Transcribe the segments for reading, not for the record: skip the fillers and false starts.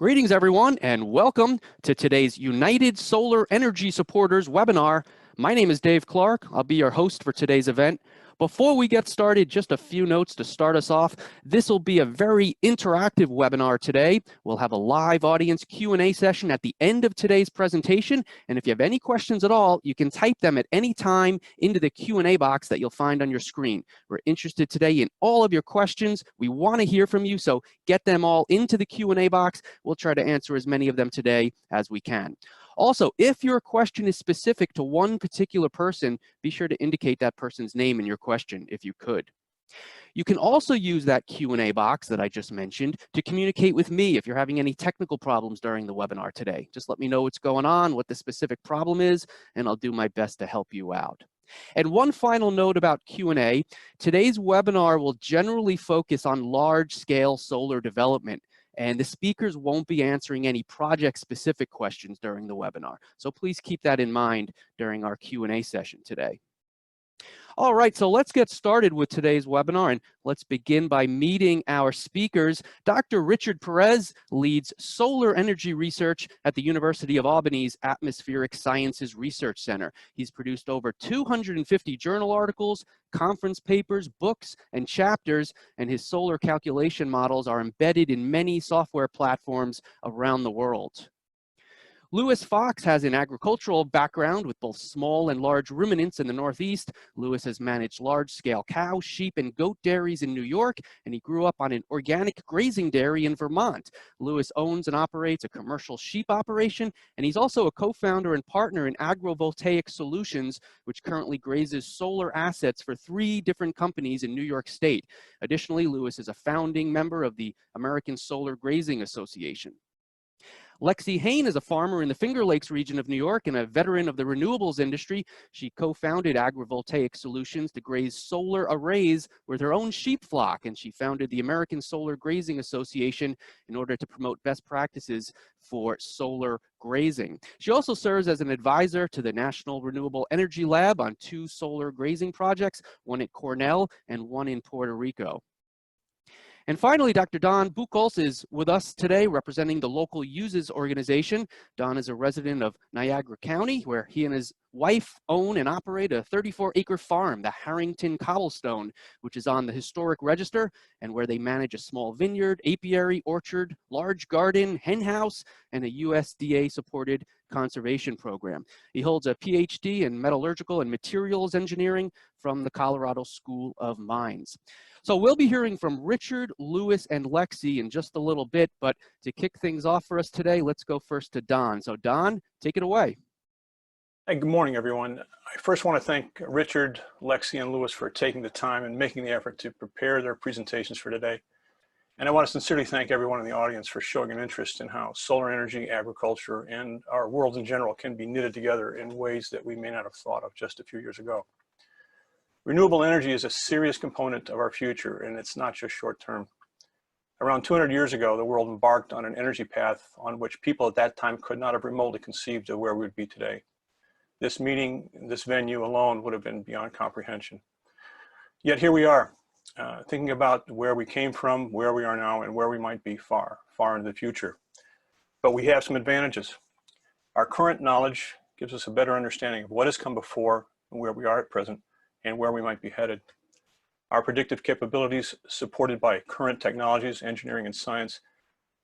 Greetings, everyone, and welcome to today's United Solar Energy Supporters webinar. My name is Dave Clark. I'll be your host for today's event. Before we get started, just a few notes to start us off. This will be a very interactive webinar today. We'll have a live audience Q&A session at the end of today's presentation, and if you have any questions at all, you can type them at any time into the Q&A box that you'll find on your screen. We're interested today in all of your questions. We want to hear from you, so get them all into the Q&A box. We'll try to answer as many of them today as we can. Also, if your question is specific to one particular person, be sure to indicate that person's name in your question if you could. You can also use that Q&A box that I just mentioned to communicate with me if you're having any technical problems during the webinar today. Just let me know what's going on, what the specific problem is, and I'll do my best to help you out. And one final note about Q&A, today's webinar will generally focus on large-scale solar development, and the speakers won't be answering any project-specific questions during the webinar. So please keep that in mind during our Q&A session today. All right, so let's get started with today's webinar, and let's begin by meeting our speakers. Dr. Richard Perez leads solar energy research at the University of Albany's Atmospheric Sciences Research Center. He's produced over 250 journal articles, conference papers, books, and chapters, and his solar calculation models are embedded in many software platforms around the world. Lewis Fox has an agricultural background with both small and large ruminants in the Northeast. Lewis has managed large-scale cow, sheep, and goat dairies in New York, and he grew up on an organic grazing dairy in Vermont. Lewis owns and operates a commercial sheep operation, and he's also a co-founder and partner in AGRIVOLTAIC Solutions, which currently grazes solar assets for 3 different companies in New York State. Additionally, Lewis is a founding member of the American Solar Grazing Association. Lexie Hain is a farmer in the Finger Lakes region of New York and a veteran of the renewables industry. She co-founded AGRIVOLTAIC Solutions to graze solar arrays with her own sheep flock, and she founded the American Solar Grazing Association in order to promote best practices for solar grazing. She also serves as an advisor to the National Renewable Energy Lab on 2 solar grazing projects, one at Cornell and one in Puerto Rico. And finally, Dr. Don Buchholz is with us today representing the local uses organization. Don is a resident of Niagara County, where he and his wife own and operate a 34-acre farm, the Harrington Cobblestone, which is on the historic register, and where they manage a small vineyard, apiary, orchard, large garden, hen house, and a USDA-supported conservation program. He holds a PhD in metallurgical and materials engineering from the Colorado School of Mines. So we'll be hearing from Richard, Lewis, and Lexie in just a little bit, but to kick things off for us today, let's go first to Don. So Don, take it away. Hey, good morning, everyone. I first want to thank Richard, Lexie, and Lewis for taking the time and making the effort to prepare their presentations for today. And I want to sincerely thank everyone in the audience for showing an interest in how solar energy, agriculture, and our world in general can be knitted together in ways that we may not have thought of just a few years ago. Renewable energy is a serious component of our future, and it's not just short term. Around 200 years ago, the world embarked on an energy path on which people at that time could not have remotely conceived of where we would be today. This meeting, this venue alone would have been beyond comprehension. Yet here we are, thinking about where we came from, where we are now, and where we might be far, far into the future. But we have some advantages. Our current knowledge gives us a better understanding of what has come before and where we are at present, and where we might be headed. Our predictive capabilities, supported by current technologies, engineering, and science,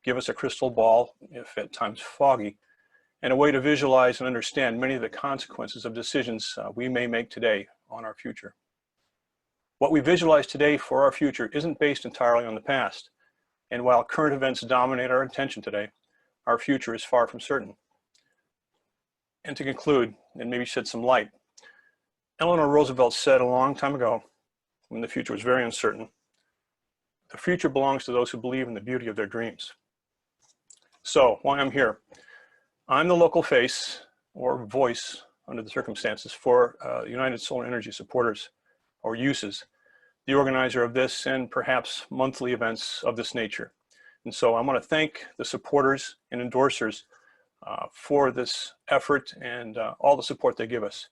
give us a crystal ball, if at times foggy, and a way to visualize and understand many of the consequences of decisions we may make today on our future. What we visualize today for our future isn't based entirely on the past, and while current events dominate our attention today, our future is far from certain. And to conclude, and maybe shed some light, Eleanor Roosevelt said a long time ago, when the future was very uncertain, the future belongs to those who believe in the beauty of their dreams. So, why I'm here. I'm the local face, or voice, under the circumstances, for United Solar Energy Supporters, or USES, the organizer of this and perhaps monthly events of this nature. And so I want to thank the supporters and endorsers for this effort and all the support they give us.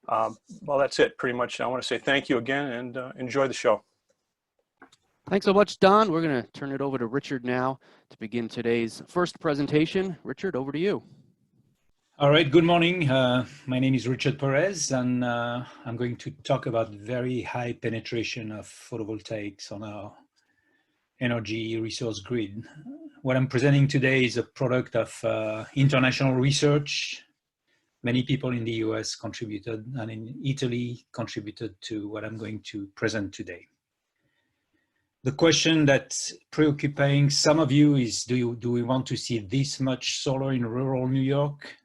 Well, that's it pretty much. I want to say thank you again and enjoy the show. Thanks so much, Don. We're going to turn it over to Richard now to begin today's first presentation. Richard, over to you. All right, good morning. My name is Richard Perez, and I'm going to talk about very high penetration of photovoltaics on our energy resource grid. What I'm presenting today is a product of international research. Many people in the US contributed, and in Italy contributed to what I'm going to present today. The question that's preoccupying some of you is, do we want to see this much solar in rural New York?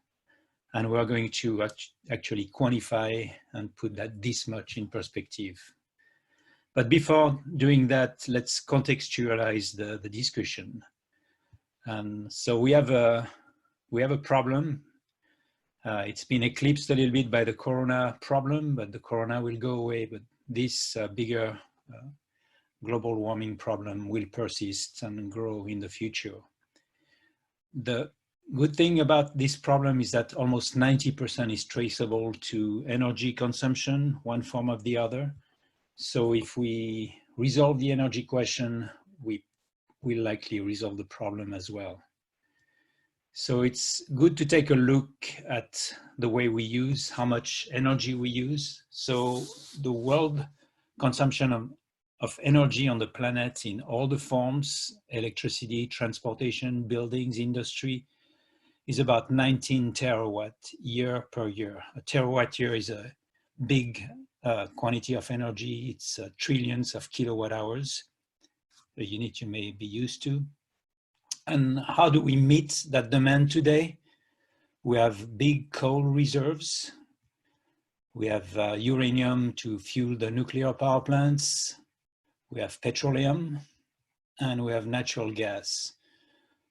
And we're going to actually quantify and put that this much in perspective. But before doing that, let's contextualize the discussion. So we have a problem. It's been eclipsed a little bit by the corona problem, but the corona will go away. But this bigger global warming problem will persist and grow in the future. The good thing about this problem is that almost 90% is traceable to energy consumption, one form or the other. So if we resolve the energy question, we will likely resolve the problem as well. So it's good to take a look at the way we use, how much energy we use. So the world consumption of energy on the planet in all the forms, electricity, transportation, buildings, industry, is about 19 terawatt year per year. A terawatt year is a big quantity of energy. It's trillions of kilowatt hours, a unit you may be used to. And how do we meet that demand today? We have big coal reserves. We have uranium to fuel the nuclear power plants. We have petroleum, and we have natural gas.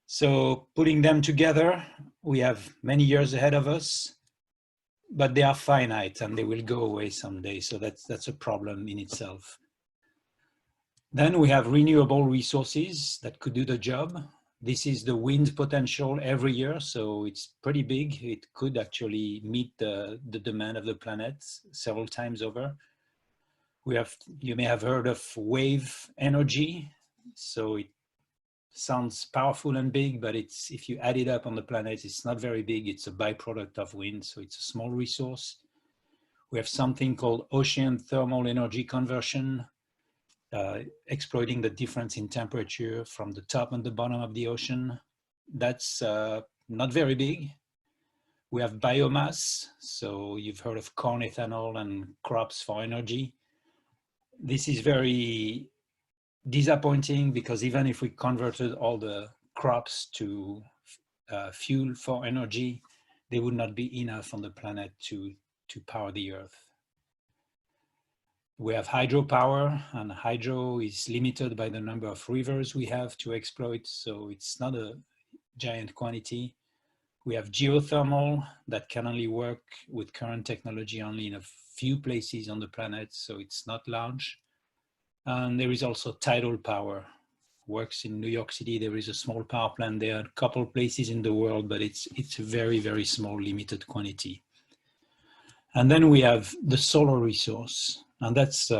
So putting them together, we have many years ahead of us, but they are finite and they will go away someday. So that's a problem in itself. Then we have renewable resources that could do the job. This is the wind potential every year, so it's pretty big. It could actually meet the demand of the planet several times over. You may have heard of wave energy. So it sounds powerful and big, but if you add it up on the planet, it's not very big. It's a byproduct of wind, so it's a small resource. We have something called ocean thermal energy conversion, exploiting the difference in temperature from the top and the bottom of the ocean. That's not very big. We have biomass, so you've heard of corn ethanol and crops for energy. This is very disappointing because even if we converted all the crops to fuel for energy, they would not be enough on the planet to power the earth. We have hydropower, and hydro is limited by the number of rivers we have to exploit, so it's not a giant quantity. We have geothermal that can only work with current technology only in a few places on the planet, so it's not large. And there is also tidal power. Works in New York City. There is a small power plant there, a couple places in the world, but it's a very, very small, limited quantity. And then we have the solar resource, and that's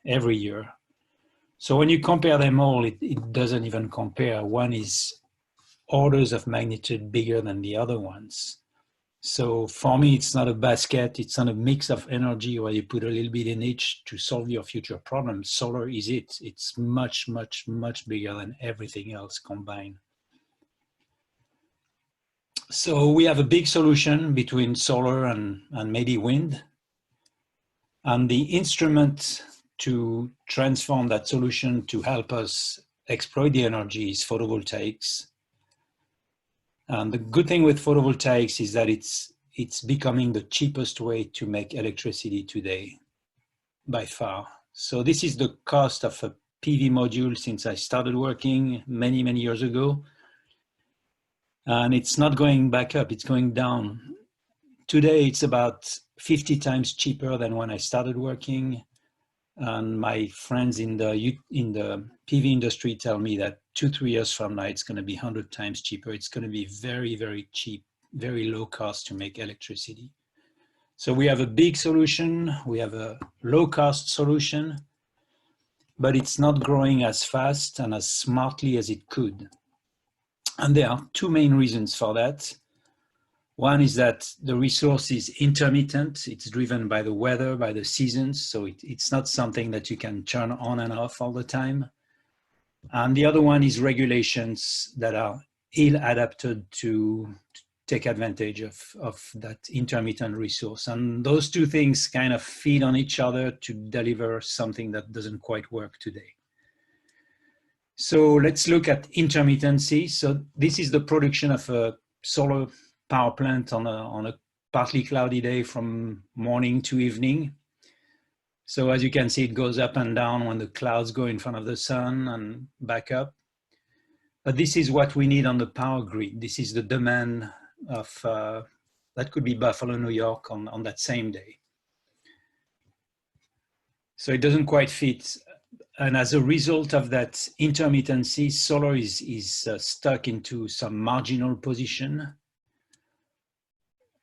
every year. So when you compare them all, it doesn't even compare. One is orders of magnitude bigger than the other ones. So for me, it's not a basket, it's not a mix of energy where you put a little bit in each to solve your future problems. Solar is it. It's much, much, much bigger than everything else combined. So we have a big solution between solar and maybe wind. And the instrument to transform that solution to help us exploit the energy is photovoltaics. And the good thing with photovoltaics is that it's becoming the cheapest way to make electricity today, by far. So this is the cost of a PV module since I started working many, many years ago. And it's not going back up, it's going down. Today, it's about 50 times cheaper than when I started working. And my friends in the PV industry tell me that 2-3 years from now, it's going to be 100 times cheaper. It's going to be very, very cheap, very low cost to make electricity. So we have a big solution. We have a low cost solution. but it's not growing as fast and as smartly as it could. And there are two main reasons for that. One is that the resource is intermittent. It's driven by the weather, by the seasons. So it's not something that you can turn on and off all the time. And the other one is regulations that are ill adapted to take advantage of that intermittent resource. And those two things kind of feed on each other to deliver something that doesn't quite work today. So let's look at intermittency. So this is the production of a solar power plant on a partly cloudy day from morning to evening. So as you can see, it goes up and down when the clouds go in front of the sun and back up. But this is what we need on the power grid. This is the demand of, that could be Buffalo, New York on that same day. So it doesn't quite fit. And as a result of that intermittency, solar is stuck into some marginal position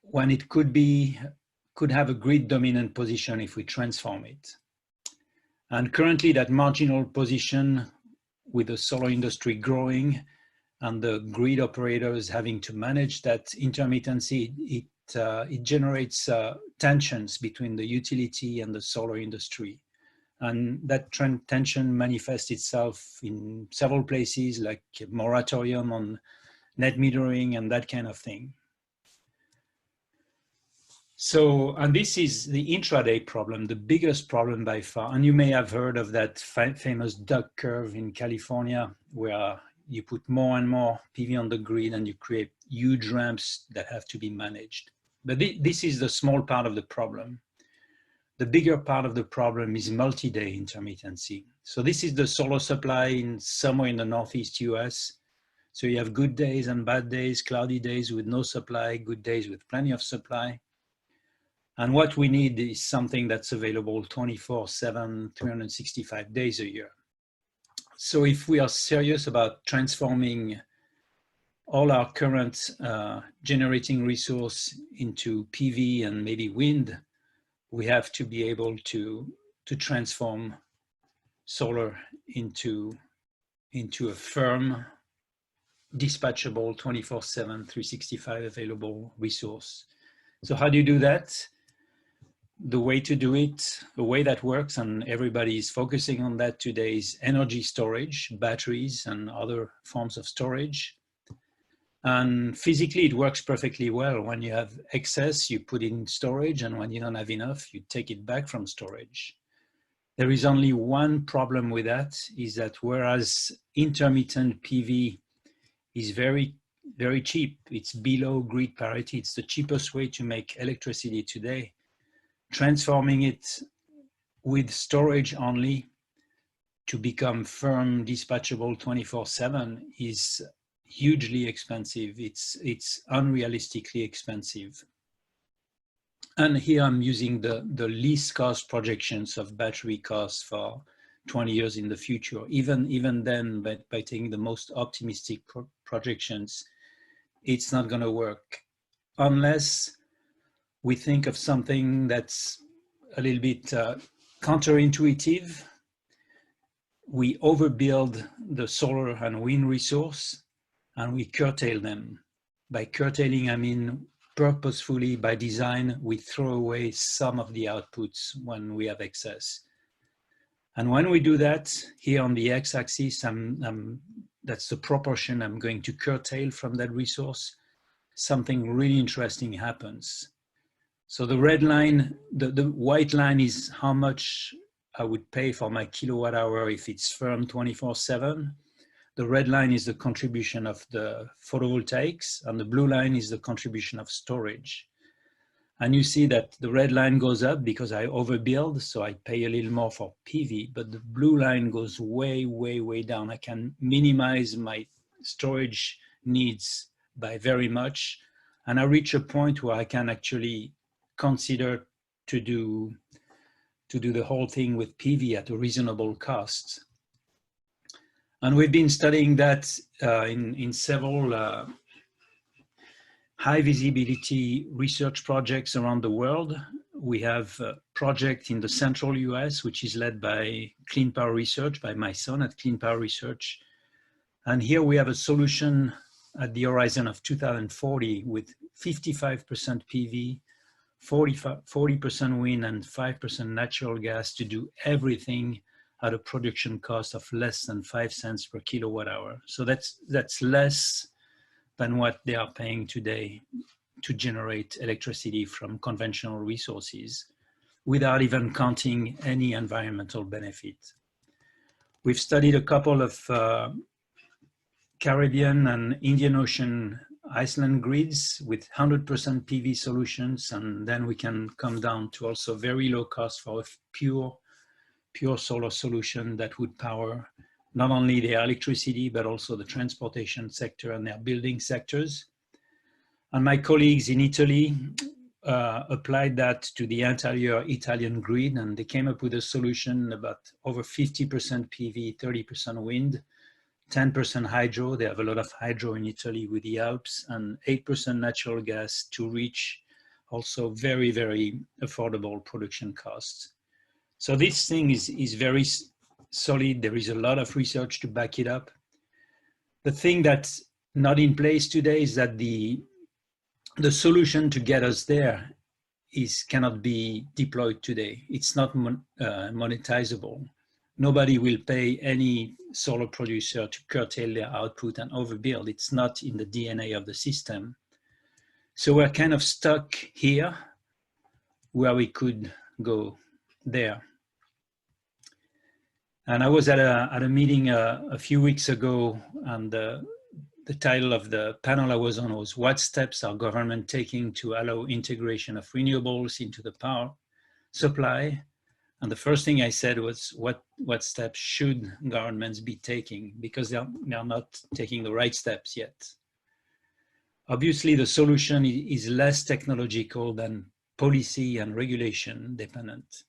when it could have a grid dominant position if we transform it. And currently that marginal position, with the solar industry growing and the grid operators having to manage that intermittency, it generates tensions between the utility and the solar industry. And that tension manifests itself in several places, like a moratorium on net metering and that kind of thing. So, and this is the intraday problem, the biggest problem by far. And you may have heard of that famous duck curve in California, where you put more and more PV on the grid and you create huge ramps that have to be managed. But this is the small part of the problem. The bigger part of the problem is multi-day intermittency. So this is the solar supply in somewhere in the Northeast US. So you have good days and bad days, cloudy days with no supply, good days with plenty of supply. And what we need is something that's available 24/7, 365 days a year. So if we are serious about transforming all our current generating resource into PV and maybe wind, we have to be able to transform solar into a firm, dispatchable, 24/7, 365 available resource. So how do you do that? The way to do it, the way that works, and everybody is focusing on that today, is energy storage, batteries and other forms of storage. And physically, it works perfectly well. When you have excess, you put it in storage, and when you don't have enough, you take it back from storage. There is only one problem with that, is that whereas intermittent PV is very, very cheap, it's below grid parity, it's the cheapest way to make electricity today. Transforming it with storage only to become firm, dispatchable 24/7 is hugely expensive. It's unrealistically expensive. And here I'm using the least cost projections of battery costs for 20 years in the future. Even then, by taking the most optimistic projections, it's not going to work unless we think of something that's a little bit counterintuitive. We overbuild the solar and wind resource and we curtail them. By curtailing, I mean purposefully, by design, we throw away some of the outputs when we have excess. And when we do that, here on the x-axis, that's the proportion I'm going to curtail from that resource. Something really interesting happens. So the red line, the white line is how much I would pay for my kilowatt hour if it's firm 24/7. The red line is the contribution of the photovoltaics, and the blue line is the contribution of storage. And you see that the red line goes up because I overbuild, so I pay a little more for PV, but the blue line goes way, way, way down. I can minimize my storage needs by very much, and I reach a point where I can actually consider to do the whole thing with PV at a reasonable cost. And we've been studying that in several high visibility research projects around the world. we have a project in the central US, which is led by Clean Power Research, by my son at Clean Power Research. And here we have a solution at the horizon of 2040 with 55% PV, 40% wind, and 5% natural gas to do everything at a production cost of less than 5 cents per kilowatt hour. So that's less than what they are paying today to generate electricity from conventional resources without even counting any environmental benefit. We've studied a couple of Caribbean and Indian Ocean Iceland grids with 100% PV solutions, and then we can come down to also very low cost for a pure solar solution that would power not only their electricity, but also the transportation sector and their building sectors. And my colleagues in Italy applied that to the entire Italian grid, and they came up with a solution about over 50% PV, 30% wind, 10% hydro. They have a lot of hydro in Italy with the Alps, and 8% natural gas to reach also very, very affordable production costs. So this thing is very solid. There is a lot of research to back it up. The thing that's not in place today is that the solution to get us there cannot be deployed today. It's not monetizable. Nobody will pay any solar producer to curtail their output and overbuild. It's not in the DNA of the system. So we're kind of stuck here where we could go there. And I was at a meeting a few weeks ago, and the title of the panel I was on was "What steps are government taking to allow integration of renewables into the power supply?" And the first thing I said was, what steps should governments be taking? Because they're not taking the right steps yet. Obviously, the solution is less technological than policy and regulation dependent.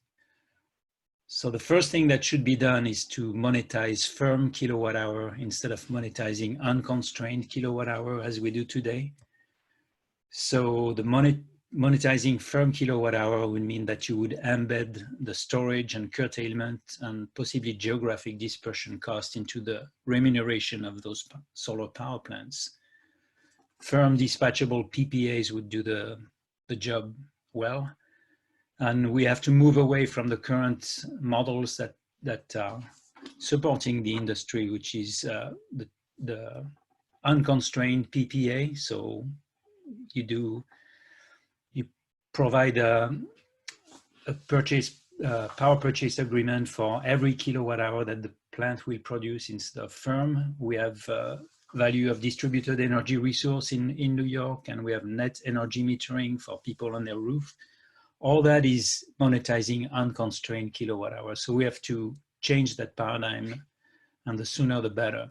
So the first thing that should be done is to monetize firm kilowatt hour instead of monetizing unconstrained kilowatt hour as we do today. So the monetizing firm kilowatt hour would mean that you would embed the storage and curtailment and possibly geographic dispersion cost into the remuneration of those solar power plants. Firm dispatchable PPAs would do the job well. And we have to move away from the current models that are supporting the industry, which is the unconstrained PPA. So you provide a power purchase agreement for every kilowatt hour that the plant will produce instead of firm. We have value of distributed energy resource in New York, and we have net energy metering for people on their roof. All that is monetizing unconstrained kilowatt hours. So we have to change that paradigm, and the sooner the better.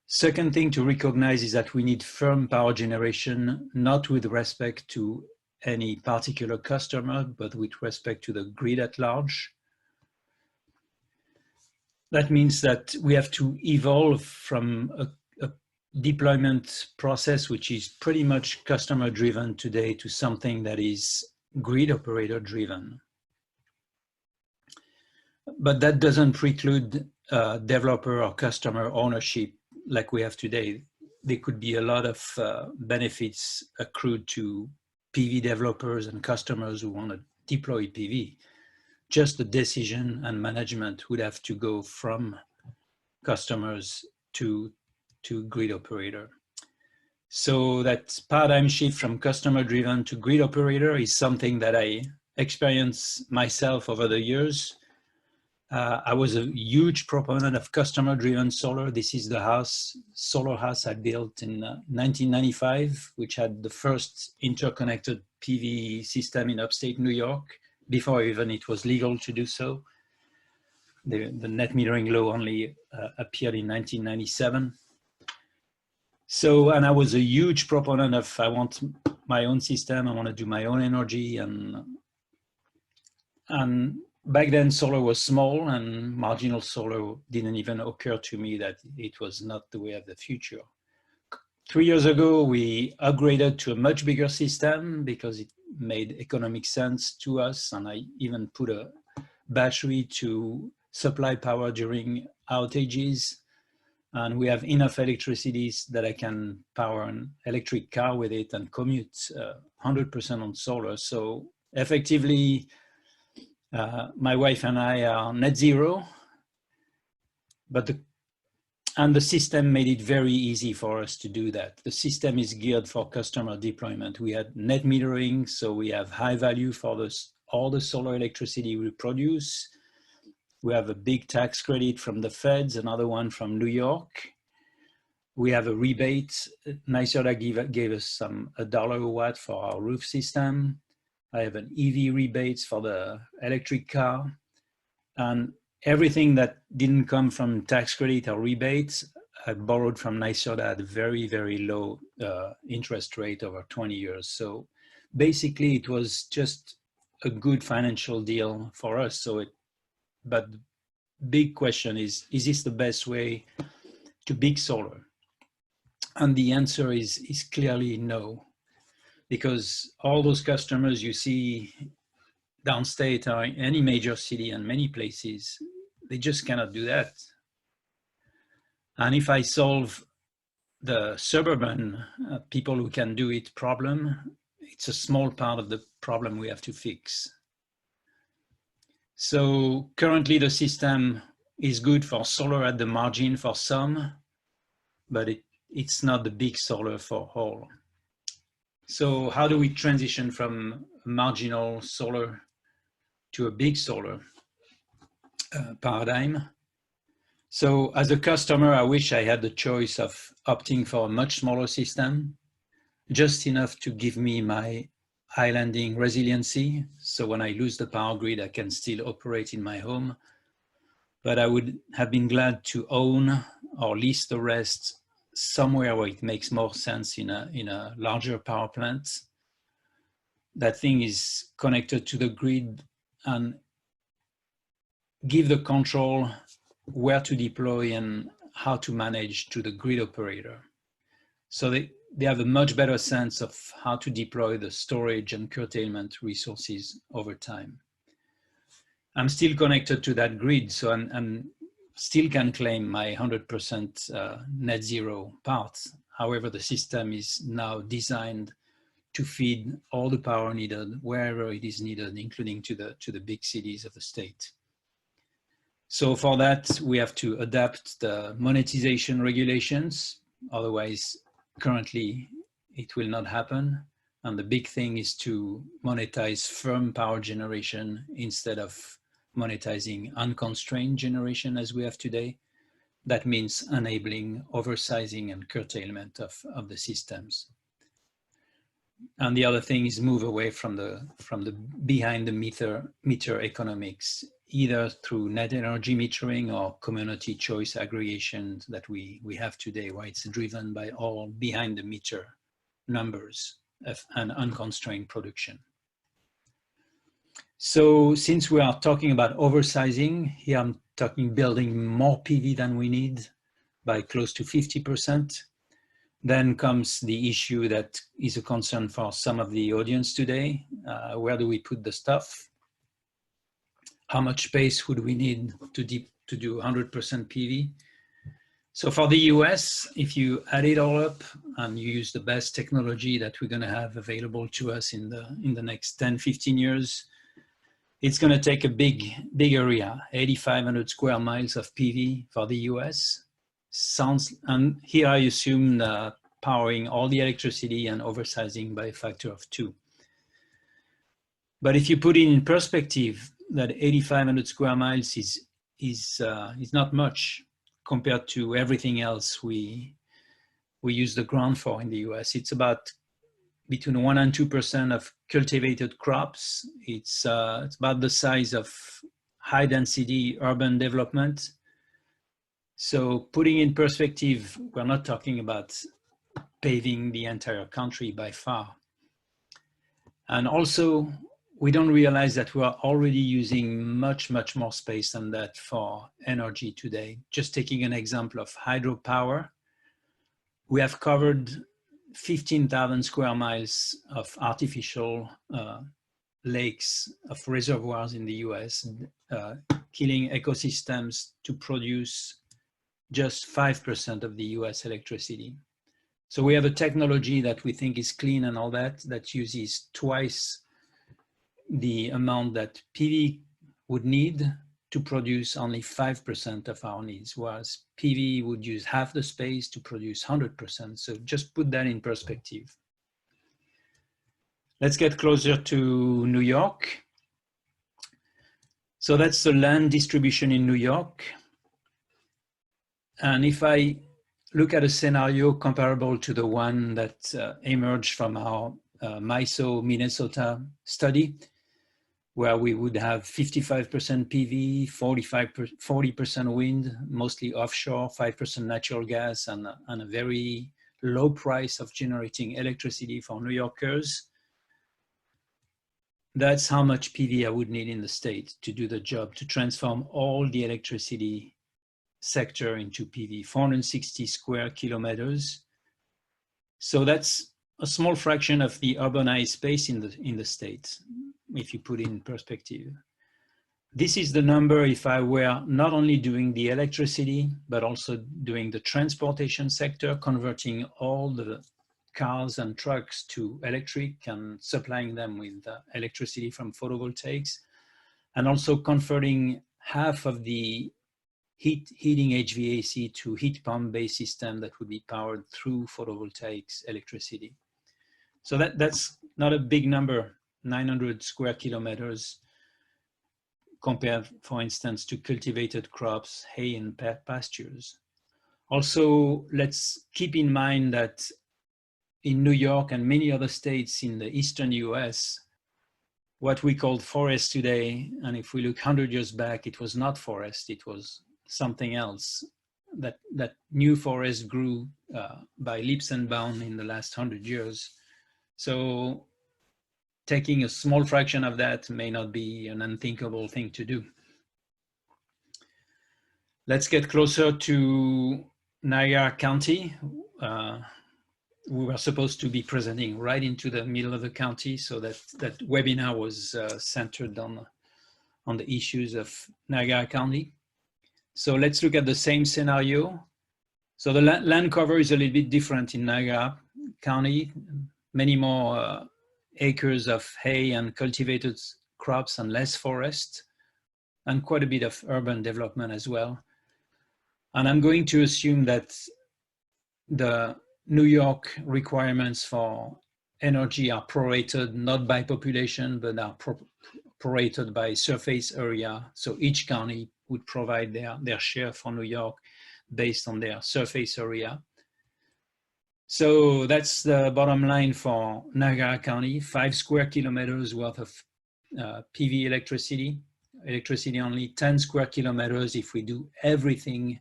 Second thing to recognize is that we need firm power generation, not with respect to any particular customer, but with respect to the grid at large. That means that we have to evolve from a deployment process, which is pretty much customer driven today, to something that is grid operator driven. But that doesn't preclude developer or customer ownership like we have today. There could be a lot of benefits accrued to PV developers and customers who want to deploy PV. Just the decision and management would have to go from customers to grid operator. So that paradigm shift from customer driven to grid operator is something that I experienced myself over the years. I was a huge proponent of customer driven solar. This is the solar house I built in 1995, which had the first interconnected PV system in upstate New York, before even it was legal to do so. The net metering law only appeared in 1997. So, and I was a huge proponent of, I want my own system, I want to do my own energy. And back then solar was small, and marginal solar didn't even occur to me that it was not the way of the future. 3 years ago, we upgraded to a much bigger system because it made economic sense to us. And I even put a battery to supply power during outages. And we have enough electricity that I can power an electric car with it and commute 100% on solar. So effectively, my wife and I are net zero, but the system made it very easy for us to do that. The system is geared for customer deployment. We had net metering, so we have high value for all the solar electricity we produce. We have a big tax credit from the feds, another one from New York. We have a rebate. NYSERDA gave us $1 a watt for our roof system. I have an EV rebate for the electric car. And everything that didn't come from tax credit or rebates, I borrowed from NYSERDA at a very, very low interest rate over 20 years. So basically it was just a good financial deal for us. But the big question is this the best way to big solar? And the answer is clearly no, because all those customers you see downstate or in any major city and many places, they just cannot do that. And if I solve the suburban people who can do it problem, it's a small part of the problem we have to fix. So currently the system is good for solar at the margin for some, but it's not the big solar for all. So how do we transition from marginal solar to a big solar paradigm? So as a customer, I wish I had the choice of opting for a much smaller system, just enough to give me my islanding resiliency. So when I lose the power grid, I can still operate in my home. But I would have been glad to own or lease the rest somewhere where it makes more sense in a larger power plant. That thing is connected to the grid and give the control where to deploy and how to manage to the grid operator. So they have a much better sense of how to deploy the storage and curtailment resources over time. I'm still connected to that grid, so I'm still can claim my 100% net zero part. However, the system is now designed to feed all the power needed wherever it is needed, including to the big cities of the state. So for that, we have to adapt the monetization regulations. Otherwise, currently, it will not happen. And the big thing is to monetize firm power generation instead of monetizing unconstrained generation as we have today. That means enabling oversizing and curtailment of the systems. And the other thing is move away from the behind the meter economics, either through net energy metering or community choice aggregation that we have today, where it's driven by all behind the meter numbers and unconstrained production. So since we are talking about oversizing, here I'm talking building more PV than we need by close to 50%. Then comes the issue that is a concern for some of the audience today. Where do we put the stuff? How much space would we need to do 100% PV? So for the US, if you add it all up and you use the best technology that we're going to have available to us in the next 10, 15 years, it's going to take a big area, 8,500 square miles of PV for the US. And here I assume powering all the electricity and oversizing by a factor of 2. But if you put it in perspective, that 8,500 square miles is not much compared to everything else we use the ground for in the US. It's about between 1 and 2% of cultivated crops. It's about the size of high density urban development. So putting in perspective, we're not talking about paving the entire country by far. And also, we don't realize that we are already using much, much more space than that for energy today. Just taking an example of hydropower, We have covered 15,000 square miles of artificial lakes, of reservoirs in the US, killing ecosystems to produce just 5% of the US electricity. So we have a technology that we think is clean and all that, that uses twice the amount that PV would need to produce only 5% of our needs, whereas PV would use half the space to produce 100%. So just put that in perspective. Let's get closer to New York. So that's the land distribution in New York. And if I look at a scenario comparable to the one that emerged from our MISO Minnesota study, where we would have 55% PV, 40% wind, mostly offshore, 5% natural gas, and a very low price of generating electricity for New Yorkers. That's how much PV I would need in the state to do the job, to transform all the electricity sector into PV, 460 square kilometers. So that's a small fraction of the urbanized space in the state, if you put it in perspective. This is the number if I were not only doing the electricity, but also doing the transportation sector, converting all the cars and trucks to electric and supplying them with electricity from photovoltaics, and also converting half of the heating HVAC to heat pump based system that would be powered through photovoltaics electricity. So that's not a big number, 900 square kilometers compared, for instance, to cultivated crops, hay and pastures. Also, let's keep in mind that in New York and many other states in the eastern US, what we called forest today, and if we look 100 years back, it was not forest, it was something else. That new forest grew by leaps and bounds in the last 100 years. So taking a small fraction of that may not be an unthinkable thing to do. Let's get closer to Niagara County. We were supposed to be presenting right into the middle of the county, so that webinar was centered on the issues of Niagara County. So let's look at the same scenario. So the land cover is a little bit different in Niagara County. Many more acres of hay and cultivated crops and less forest, and quite a bit of urban development as well. And I'm going to assume that the New York requirements for energy are prorated not by population, but are prorated by surface area. So each county would provide their share for New York based on their surface area. So that's the bottom line for Niagara County, 5 square kilometers worth of PV electricity only, 10 square kilometers if we do everything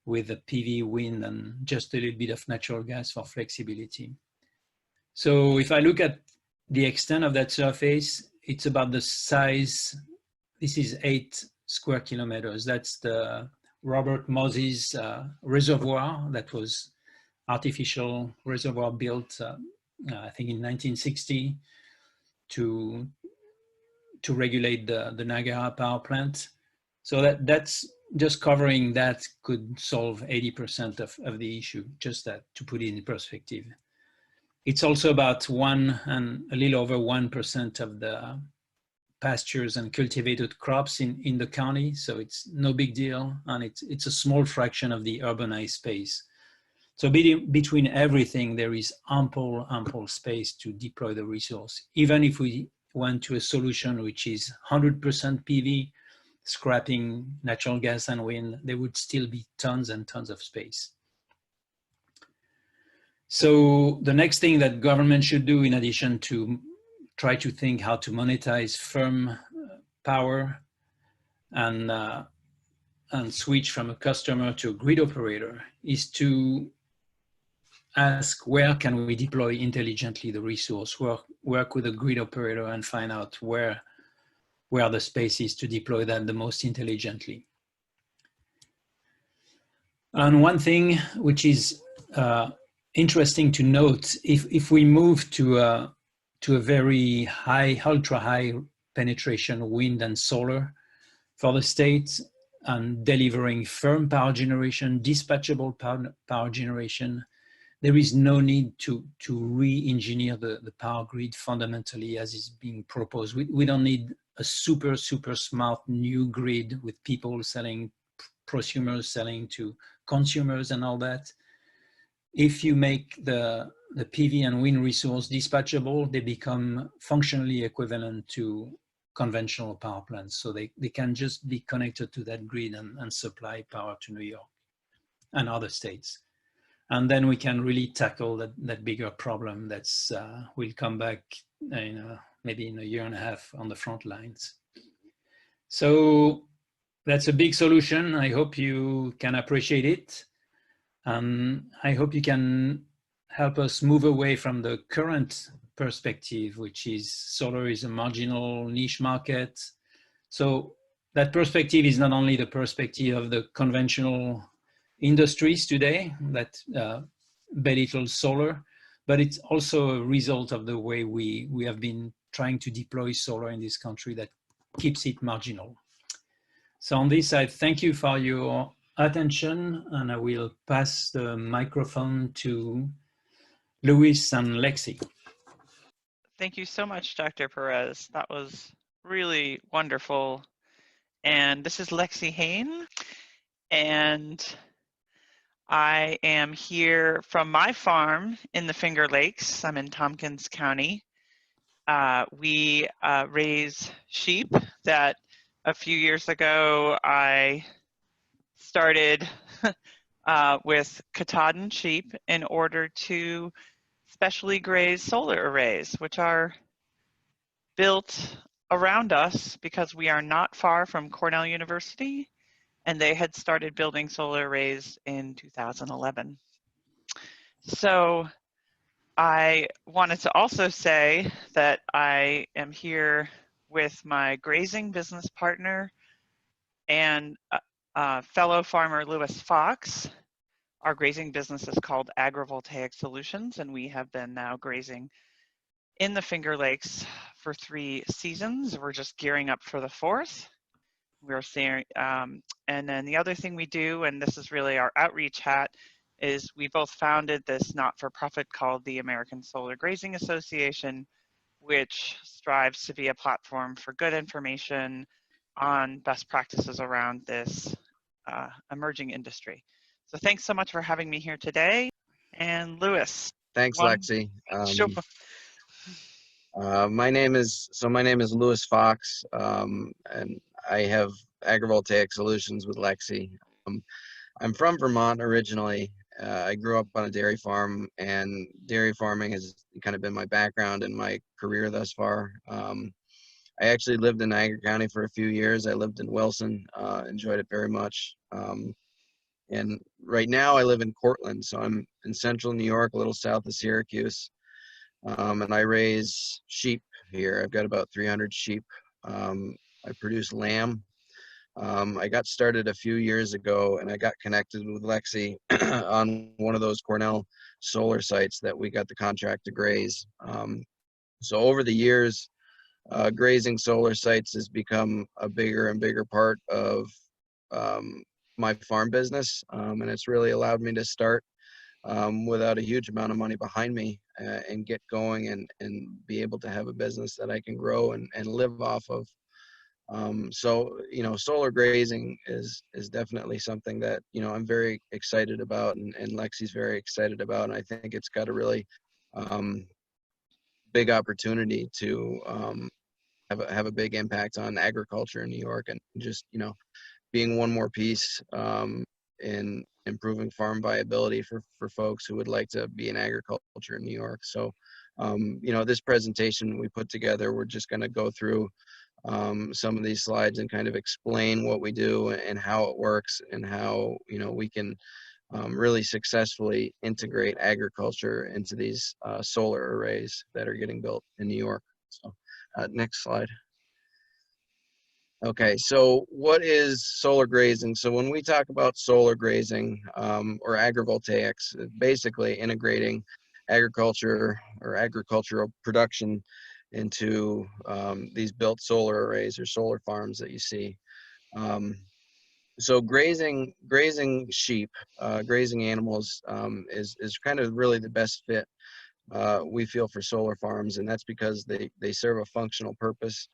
with the PV, wind, and just a little bit of natural gas for flexibility. So if I look at the extent of that surface, it's about the size. This is 8 square kilometers. That's the Robert Moses reservoir that was artificial reservoir built, I think in 1960 to regulate the Niagara power plant. So that's just covering that could solve 80% of the issue, just that, to put it in perspective. It's also about a little over 1% of the pastures and cultivated crops in the county. So it's no big deal. And it's a small fraction of the urbanized space. So between everything, there is ample space to deploy the resource. Even if we went to a solution which is 100% PV, scrapping natural gas and wind, there would still be tons and tons of space. So the next thing that government should do, in addition to try to think how to monetize firm power and switch from a customer to a grid operator, is to ask where can we deploy intelligently the resource, work with a grid operator and find out where the space is to deploy that the most intelligently. And one thing which is interesting to note, if we move to a very high, ultra high penetration wind and solar for the state, and delivering firm power generation, dispatchable power generation, there is no need to re-engineer the power grid fundamentally as is being proposed. We don't need a super smart new grid with people selling, prosumers selling to consumers and all that. If you make the PV and wind resource dispatchable, they become functionally equivalent to conventional power plants. So they can just be connected to that grid and supply power to New York and other states. And then we can really tackle that bigger problem that's will come back maybe in a year and a half on the front lines. So that's a big solution. I hope you can appreciate it. I hope you can help us move away from the current perspective, which is solar is a marginal niche market. So that perspective is not only the perspective of the conventional industries today that belittle solar, but it's also a result of the way we have been trying to deploy solar in this country that keeps it marginal. So on this, I thank you for your attention, and I will pass the microphone to Louis and Lexie. Thank you so much, Dr. Perez. That was really wonderful. And this is Lexie Hain, and I am here from my farm in the Finger Lakes. I'm in Tompkins County. We raise sheep that a few years ago I started with Katahdin sheep in order to specially graze solar arrays, which are built around us because we are not far from Cornell University, and they had started building solar arrays in 2011. So I wanted to also say that I am here with my grazing business partner and fellow farmer Lewis Fox. Our grazing business is called AGRIVOLTAIC Solutions, and we have been now grazing in the Finger Lakes for 3 seasons. We're just gearing up for the 4th. We're seeing, and then the other thing we do, and this is really our outreach hat, is we both founded this not-for-profit called the American Solar Grazing Association, which strives to be a platform for good information on best practices around this emerging industry. So thanks so much for having me here today. And Lewis. Thanks, Lexie. Sure. My name is Lewis Fox, and I have AGRIVOLTAIC Solutions with Lexie. I'm from Vermont originally. I grew up on a dairy farm, and dairy farming has kind of been my background and my career thus far. I actually lived in Niagara County for a few years. I lived in Wilson, enjoyed it very much. And right now I live in Cortland, so I'm in central New York, a little south of Syracuse. And I raise sheep here. I've got about 300 sheep. I produce lamb. I got started a few years ago, and I got connected with Lexie on one of those Cornell solar sites that we got the contract to graze. So over the years, grazing solar sites has become a bigger and bigger part of my farm business, and it's really allowed me to start without a huge amount of money behind me and get going and be able to have a business that I can grow and live off of. So, you know, solar grazing is definitely something that, you know, I'm very excited about, and Lexie's very excited about. And I think it's got a really big opportunity to have a big impact on agriculture in New York, and just, you know, being one more piece in improving farm viability for folks who would like to be in agriculture in New York. So, you know, this presentation we put together, we're just going to go through some of these slides and kind of explain what we do and how it works, and how, you know, we can really successfully integrate agriculture into these solar arrays that are getting built in New York. So next slide. Okay, so what is solar grazing? So when we talk about solar grazing or agrivoltaics, basically integrating agriculture or agricultural production into these built solar arrays or solar farms that you see. So grazing sheep, grazing animals is kind of really the best fit we feel for solar farms, and that's because they serve a functional purpose.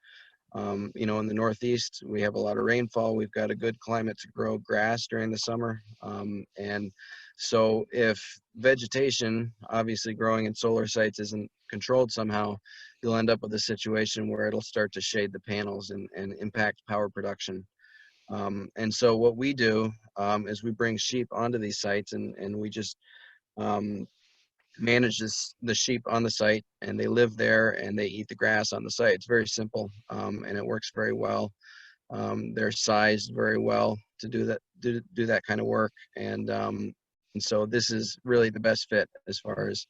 You know, in the Northeast, we have a lot of rainfall. We've got a good climate to grow grass during the summer. And so if vegetation, obviously growing in solar sites, isn't controlled somehow, you'll end up with a situation where it'll start to shade the panels and impact power production. And so what we do is we bring sheep onto these sites and we just um, manage the sheep on the site, and they live there and they eat the grass on the site. It's very simple, and it works very well. They're sized very well to do that kind of work, and so this is really the best fit as far as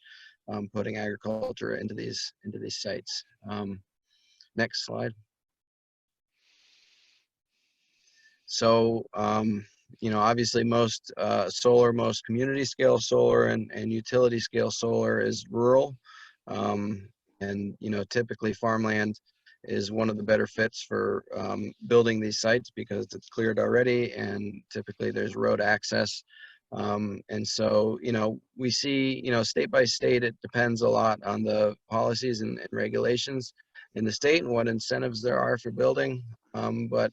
putting agriculture into these sites. Next slide. So you know, obviously most community scale solar and utility scale solar is rural. And, you know, typically farmland is one of the better fits for building these sites because it's cleared already and typically there's road access. And so, you know, we see, you know, state by state, it depends a lot on the policies and regulations in the state and what incentives there are for building. But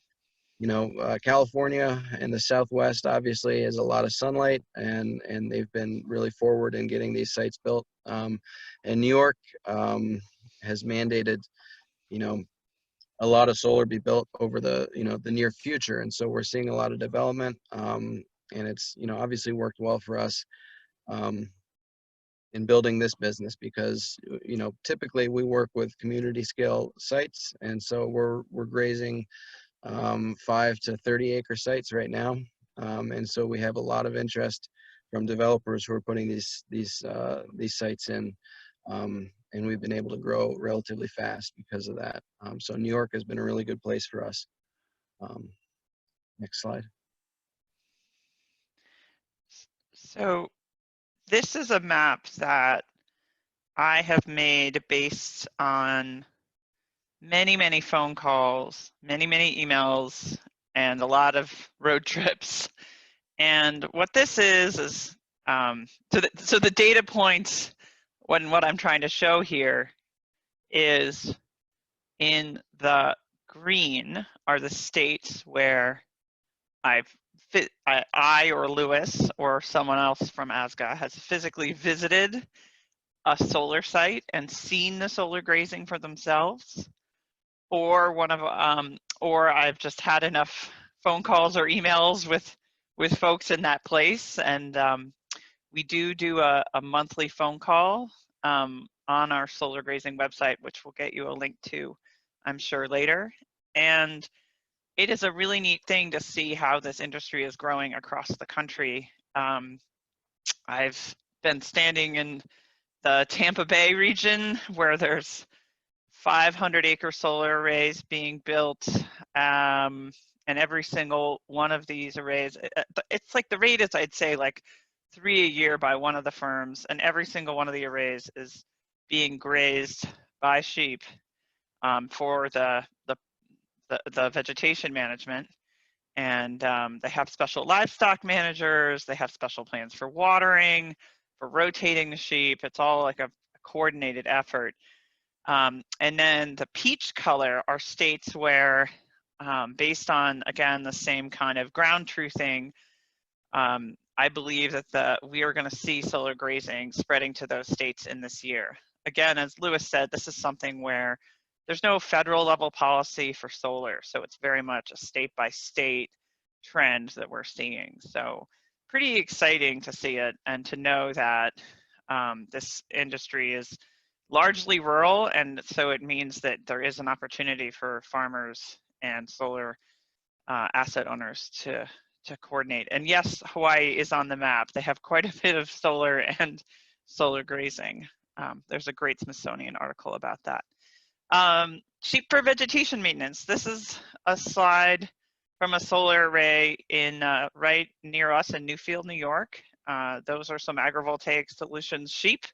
you know, California and the Southwest obviously has a lot of sunlight, and they've been really forward in getting these sites built. And New York has mandated, you know, a lot of solar be built over the, you know, the near future, and so we're seeing a lot of development, and it's, you know, obviously worked well for us in building this business because, you know, typically we work with community scale sites, and so we're grazing 5 to 30 acre sites right now, and so we have a lot of interest from developers who are putting these sites in, and we've been able to grow relatively fast because of that. So New York has been a really good place for us. Next slide. So this is a map that I have made based on many phone calls, many emails, and a lot of road trips. And what this is so the data points, what I'm trying to show here is in the green are the states where I or Lewis or someone else from ASGA has physically visited a solar site and seen the solar grazing for themselves, or or I've just had enough phone calls or emails with folks in that place, and we do a monthly phone call on our solar grazing website, which we'll get you a link to, I'm sure, later. And it is a really neat thing to see how this industry is growing across the country. I've been standing in the Tampa Bay region where there's 500 acre solar arrays being built, and every single one of these arrays, it's like the rate is, I'd say, like 3 a year by one of the firms, and every single one of the arrays is being grazed by sheep for the vegetation management. And they have special livestock managers, they have special plans for watering, for rotating the sheep. It's all like a coordinated effort. And then the peach color are states where, based on, again, the same kind of ground truthing, I believe that we are going to see solar grazing spreading to those states in this year. Again, as Lewis said, this is something where there's no federal level policy for solar, so it's very much a state by state trend that we're seeing. So pretty exciting to see it and to know that this industry is largely rural, and so it means that there is an opportunity for farmers and solar asset owners to coordinate. And yes, Hawaii is on the map. They have quite a bit of solar and solar grazing. There's a great Smithsonian article about that. Sheep for vegetation maintenance. This is a slide from a solar array in right near us in Newfield, New York. Those are some agrivoltaic solutions sheep.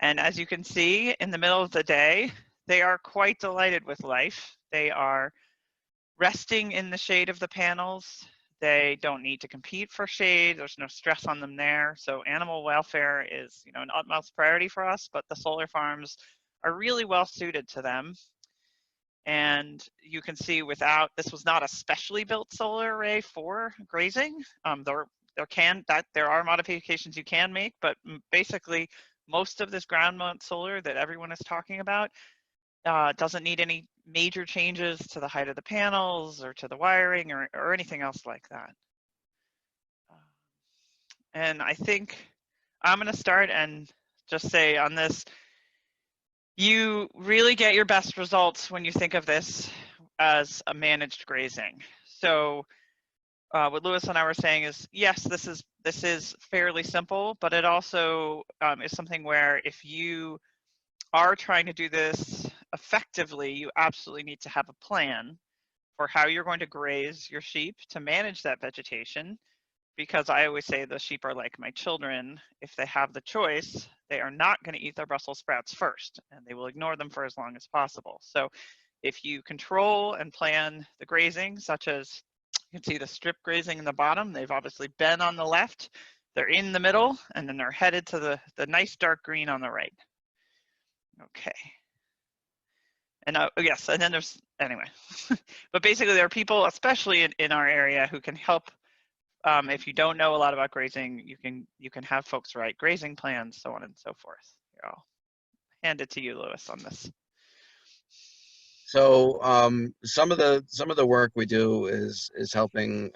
And as you can see, in the middle of the day, they are quite delighted with life. They are resting in the shade of the panels. They don't need to compete for shade. There's no stress on them there. So animal welfare is, an utmost priority for us, but the solar farms are really well suited to them. And you can see this was not a specially built solar array for grazing. There are modifications you can make, but basically most of this ground mount solar that everyone is talking about doesn't need any major changes to the height of the panels or to the wiring or anything else like that. And I think I'm going to start and just say on this, you really get your best results when you think of this as a managed grazing. So what Lewis and I were saying is, yes, this is fairly simple, but it also is something where if you are trying to do this effectively, you absolutely need to have a plan for how you're going to graze your sheep to manage that vegetation. Because I always say the sheep are like my children. If they have the choice, they are not going to eat their Brussels sprouts first, and they will ignore them for as long as possible. So if you control and plan the grazing, such as you can see the strip grazing in the bottom, they've obviously been on the left, they're in the middle, and then they're headed to the nice dark green on the right. Okay. And yes, and then there's, anyway. But basically there are people, especially in our area, who can help. If you don't know a lot about grazing, you can have folks write grazing plans, so on and so forth. Here, I'll hand it to you, Lewis, on this. So some of the work we do is helping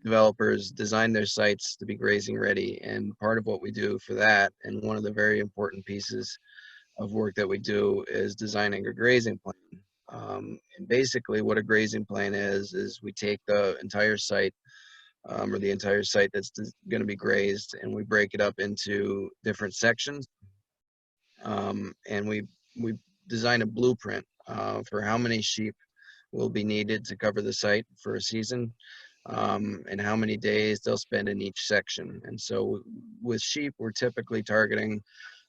developers design their sites to be grazing ready, and part of what we do for that, and one of the very important pieces of work that we do, is designing a grazing plan. And basically what a grazing plan is we take the entire site or the entire site that's going to be grazed, and we break it up into different sections, and we design a blueprint for how many sheep will be needed to cover the site for a season, and how many days they'll spend in each section. And so with sheep, we're typically targeting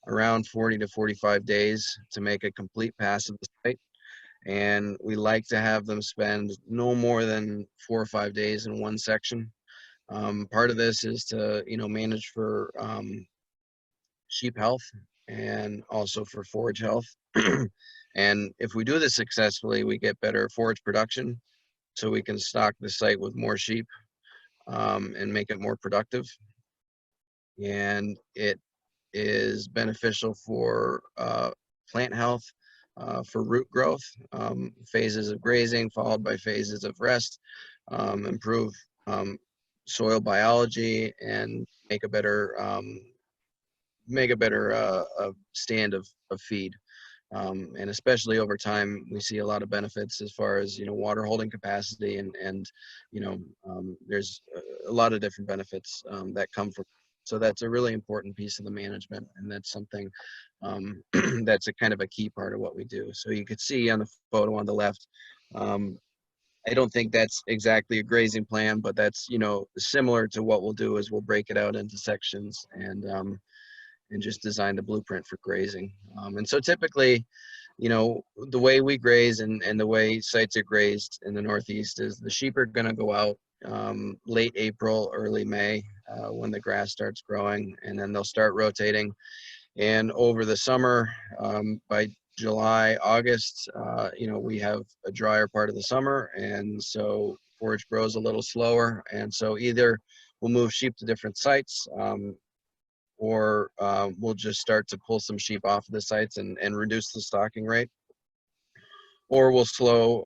around 40 to 45 days to make a complete pass of the site. And we like to have them spend no more than 4 or 5 days in one section. Part of this is to, manage for sheep health and also for forage health. And if we do this successfully, we get better forage production, so we can stock the site with more sheep and make it more productive. And it is beneficial for plant health, for root growth, phases of grazing followed by phases of rest, improve soil biology, and make a better stand of feed. And especially over time, we see a lot of benefits as far as, water holding capacity, and there's a lot of different benefits that come from. So that's a really important piece of the management, and that's something that's a kind of a key part of what we do. So you could see on the photo on the left, I don't think that's exactly a grazing plan, but that's, similar to what we'll do is we'll break it out into sections and just design the blueprint for grazing. And so typically, the way we graze and the way sites are grazed in the Northeast is the sheep are going to go out late April, early May, when the grass starts growing, and then they'll start rotating. And over the summer, by July, August, we have a drier part of the summer, and so forage grows a little slower. And so either we'll move sheep to different sites, or we'll just start to pull some sheep off of the sites and reduce the stocking rate, or we'll slow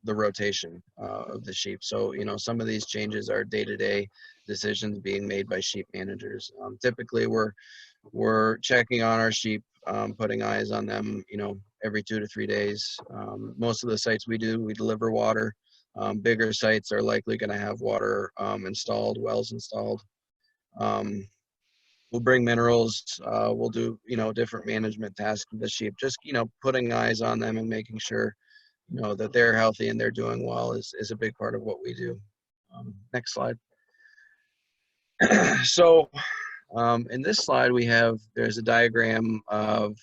the rotation of the sheep. So, some of these changes are day-to-day decisions being made by sheep managers. Typically, we're checking on our sheep, putting eyes on them, every 2 to 3 days. Most of the sites we deliver water. Bigger sites are likely going to have water installed, wells installed. we'll bring minerals. We'll do, different management tasks with the sheep. Just, putting eyes on them and making sure, that they're healthy and they're doing well is a big part of what we do. Next slide. So in this slide, there's a diagram of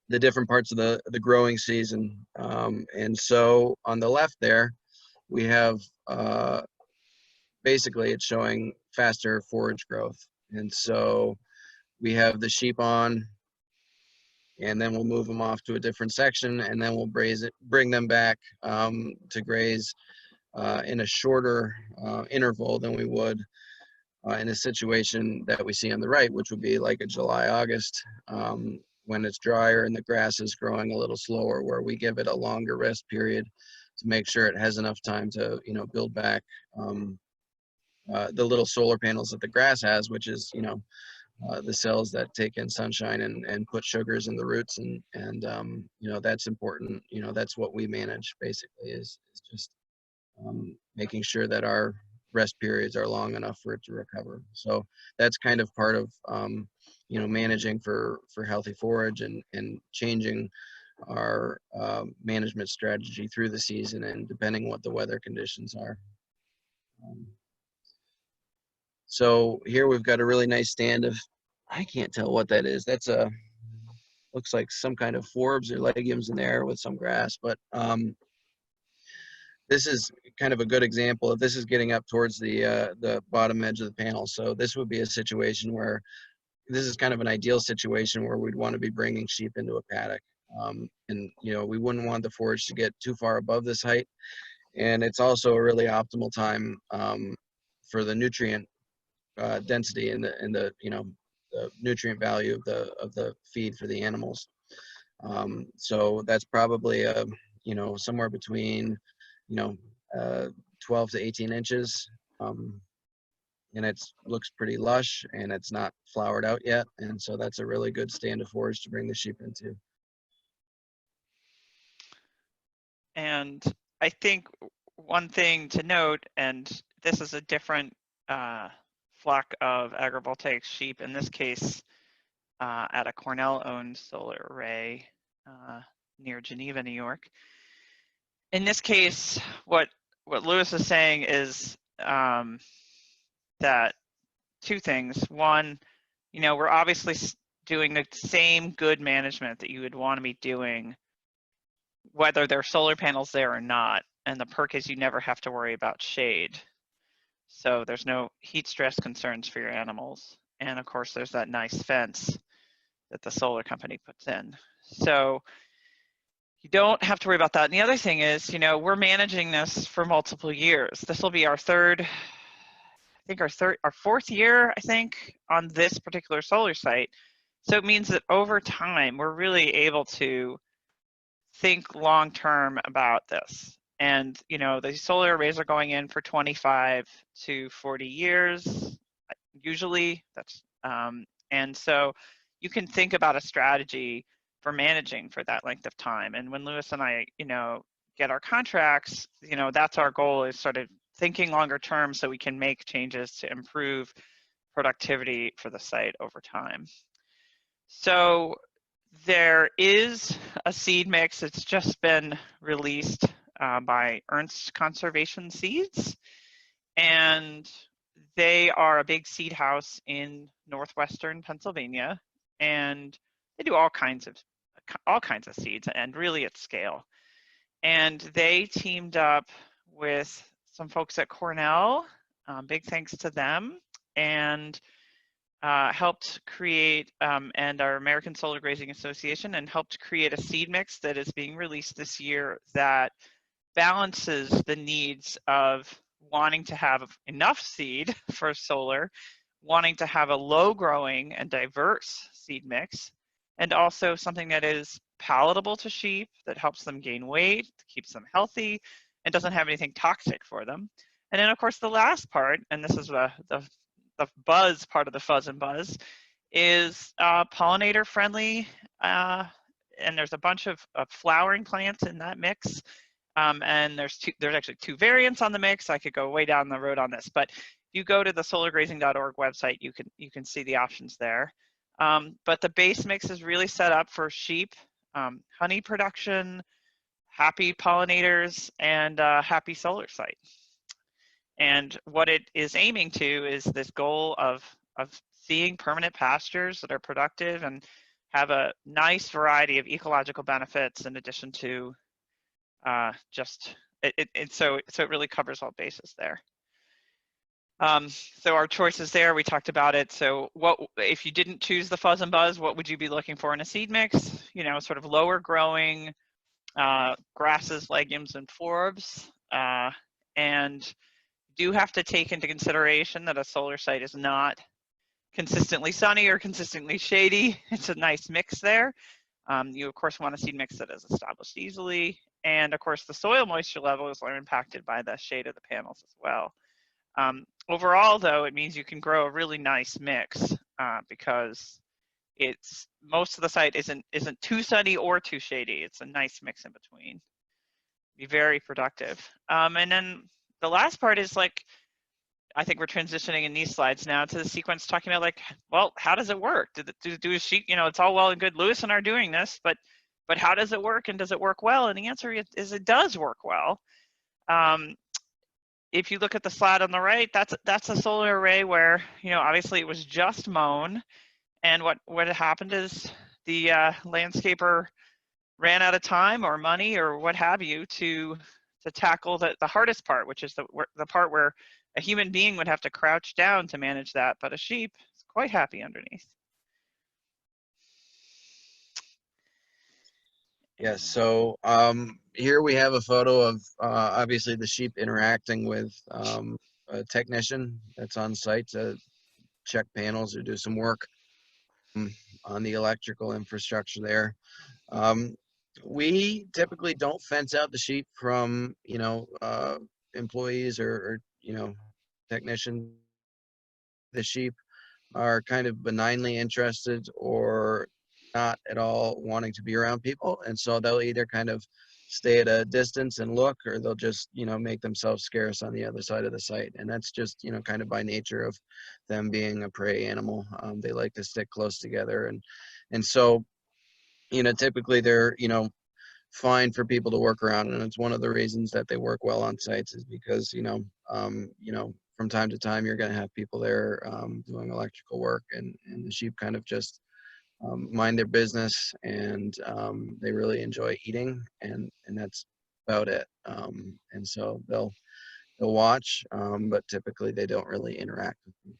the different parts of the growing season. And so on the left there, we have basically it's showing faster forage growth. And so we have the sheep on, and then we'll move them off to a different section, and then we'll bring them back to graze in a shorter interval than we would in a situation that we see on the right, which would be like a July, August, when it's drier and the grass is growing a little slower, where we give it a longer rest period to make sure it has enough time to, build back the little solar panels that the grass has, which is, the cells that take in sunshine and put sugars in the roots. And that's important. That's what we manage basically is just making sure that our rest periods are long enough for it to recover. So that's kind of part of, managing for healthy forage and changing our management strategy through the season and depending what the weather conditions are. So here we've got a really nice stand of, I can't tell what that is. That's looks like some kind of forbs or legumes in there with some grass, but this is kind of a good example of, this is getting up towards the bottom edge of the panel. So this would be a situation where, this is kind of an ideal situation where we'd want to be bringing sheep into a paddock. And we wouldn't want the forage to get too far above this height. And it's also a really optimal time for the nutrient density and the nutrient value of the feed for the animals. So that's probably somewhere between 12 to 18 inches, and it looks pretty lush and it's not flowered out yet, and so that's a really good stand of forage to bring the sheep into. And I think one thing to note, and this is a different flock of agrivoltaic sheep, in this case at a Cornell-owned solar array near Geneva, New York. In this case, what Lewis is saying is that two things. One, we're obviously doing the same good management that you would want to be doing whether there are solar panels there or not. And the perk is you never have to worry about shade. So there's no heat stress concerns for your animals. And of course, there's that nice fence that the solar company puts in. So you don't have to worry about that. And the other thing is, we're managing this for multiple years. This will be our fourth year, I think, on this particular solar site. So it means that over time, we're really able to think long-term about this. And, the solar arrays are going in for 25 to 40 years, usually. And so you can think about a strategy for managing for that length of time. And when Lewis and I, get our contracts, that's our goal, is sort of thinking longer term so we can make changes to improve productivity for the site over time. So there is a seed mix. It's just been released by Ernst Conservation Seeds, and they are a big seed house in northwestern Pennsylvania, and they do all kinds of seeds, and really at scale. And they teamed up with some folks at Cornell, big thanks to them, and helped create, and our American Solar Grazing Association, and helped create a seed mix that is being released this year that balances the needs of wanting to have enough seed for solar, wanting to have a low growing and diverse seed mix, and also something that is palatable to sheep, that helps them gain weight, keeps them healthy, and doesn't have anything toxic for them. And then of course the last part, and this is the buzz part of the fuzz and buzz, is pollinator friendly, and there's a bunch of flowering plants in that mix. And there's actually two variants on the mix. I could go way down the road on this, but you go to the solargrazing.org website, you can see the options there. But the base mix is really set up for sheep, honey production, happy pollinators, and happy solar site. And what it is aiming to is this goal of seeing permanent pastures that are productive and have a nice variety of ecological benefits in addition to so it really covers all bases there. So our choices there, we talked about it. So what if you didn't choose the fuzz and buzz, what would you be looking for in a seed mix? You know, sort of lower growing grasses, legumes, and forbs. And do have to take into consideration that a solar site is not consistently sunny or consistently shady. It's a nice mix there. You of course want a seed mix that is established easily. And of course the soil moisture levels are impacted by the shade of the panels as well. Overall though, it means you can grow a really nice mix because it's most of the site isn't too sunny or too shady. It's a nice mix in between. Be very productive. And then the last part is like, I think we're transitioning in these slides now to the sequence talking about like, well, how does it work? Do a sheep, you know, it's all well and good. Lewis and I are doing this, but how does it work and does it work well? And the answer is it does work well. If you look at the slide on the right, that's a solar array where, you know, obviously it was just mown. And what happened is the landscaper ran out of time or money or what have you to tackle the hardest part, which is the part where a human being would have to crouch down to manage that, but a sheep is quite happy underneath. Yes, so here we have a photo of obviously the sheep interacting with a technician that's on site to check panels or do some work on the electrical infrastructure there. We typically don't fence out the sheep from, you know, employees or, you know, technicians. The sheep are kind of benignly interested or not at all wanting to be around people. And so they'll either kind of stay at a distance and look, or they'll just, you know, make themselves scarce on the other side of the site. And that's just, you know, kind of by nature of them being a prey animal. They like to stick close together. And so, you know, typically they're, you know, fine for people to work around. And it's one of the reasons that they work well on sites is because, you know, from time to time, you're going to have people there doing electrical work, and the sheep kind of just mind their business, and they really enjoy eating, and that's about it. And so they'll watch, but typically they don't really interact with people.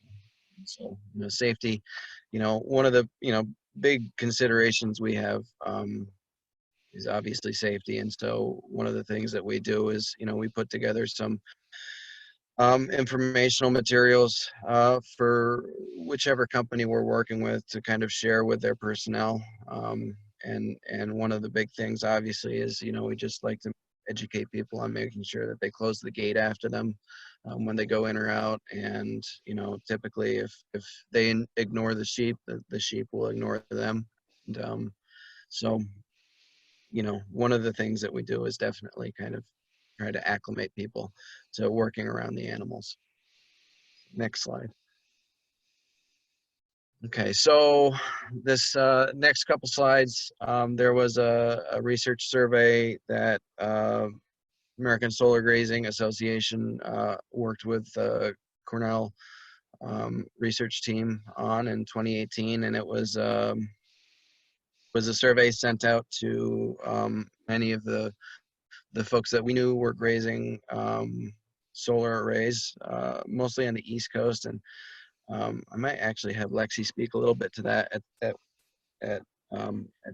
And so, you know, safety, you know, one of the, you know, big considerations we have is obviously safety. And so one of the things that we do is, you know, we put together some informational materials for whichever company we're working with to kind of share with their personnel. And one of the big things obviously is, you know, we just like to educate people on making sure that they close the gate after them when they go in or out. And, you know, typically if they ignore the sheep, the sheep will ignore them. And so, you know, one of the things that we do is definitely kind of try to acclimate people to working around the animals. Next slide. Okay, so this next couple slides, there was a research survey that American Solar Grazing Association worked with Cornell research team on in 2018, and it was a survey sent out to many of the folks that we knew were grazing solar arrays, mostly on the East Coast. And I might actually have Lexie speak a little bit to that at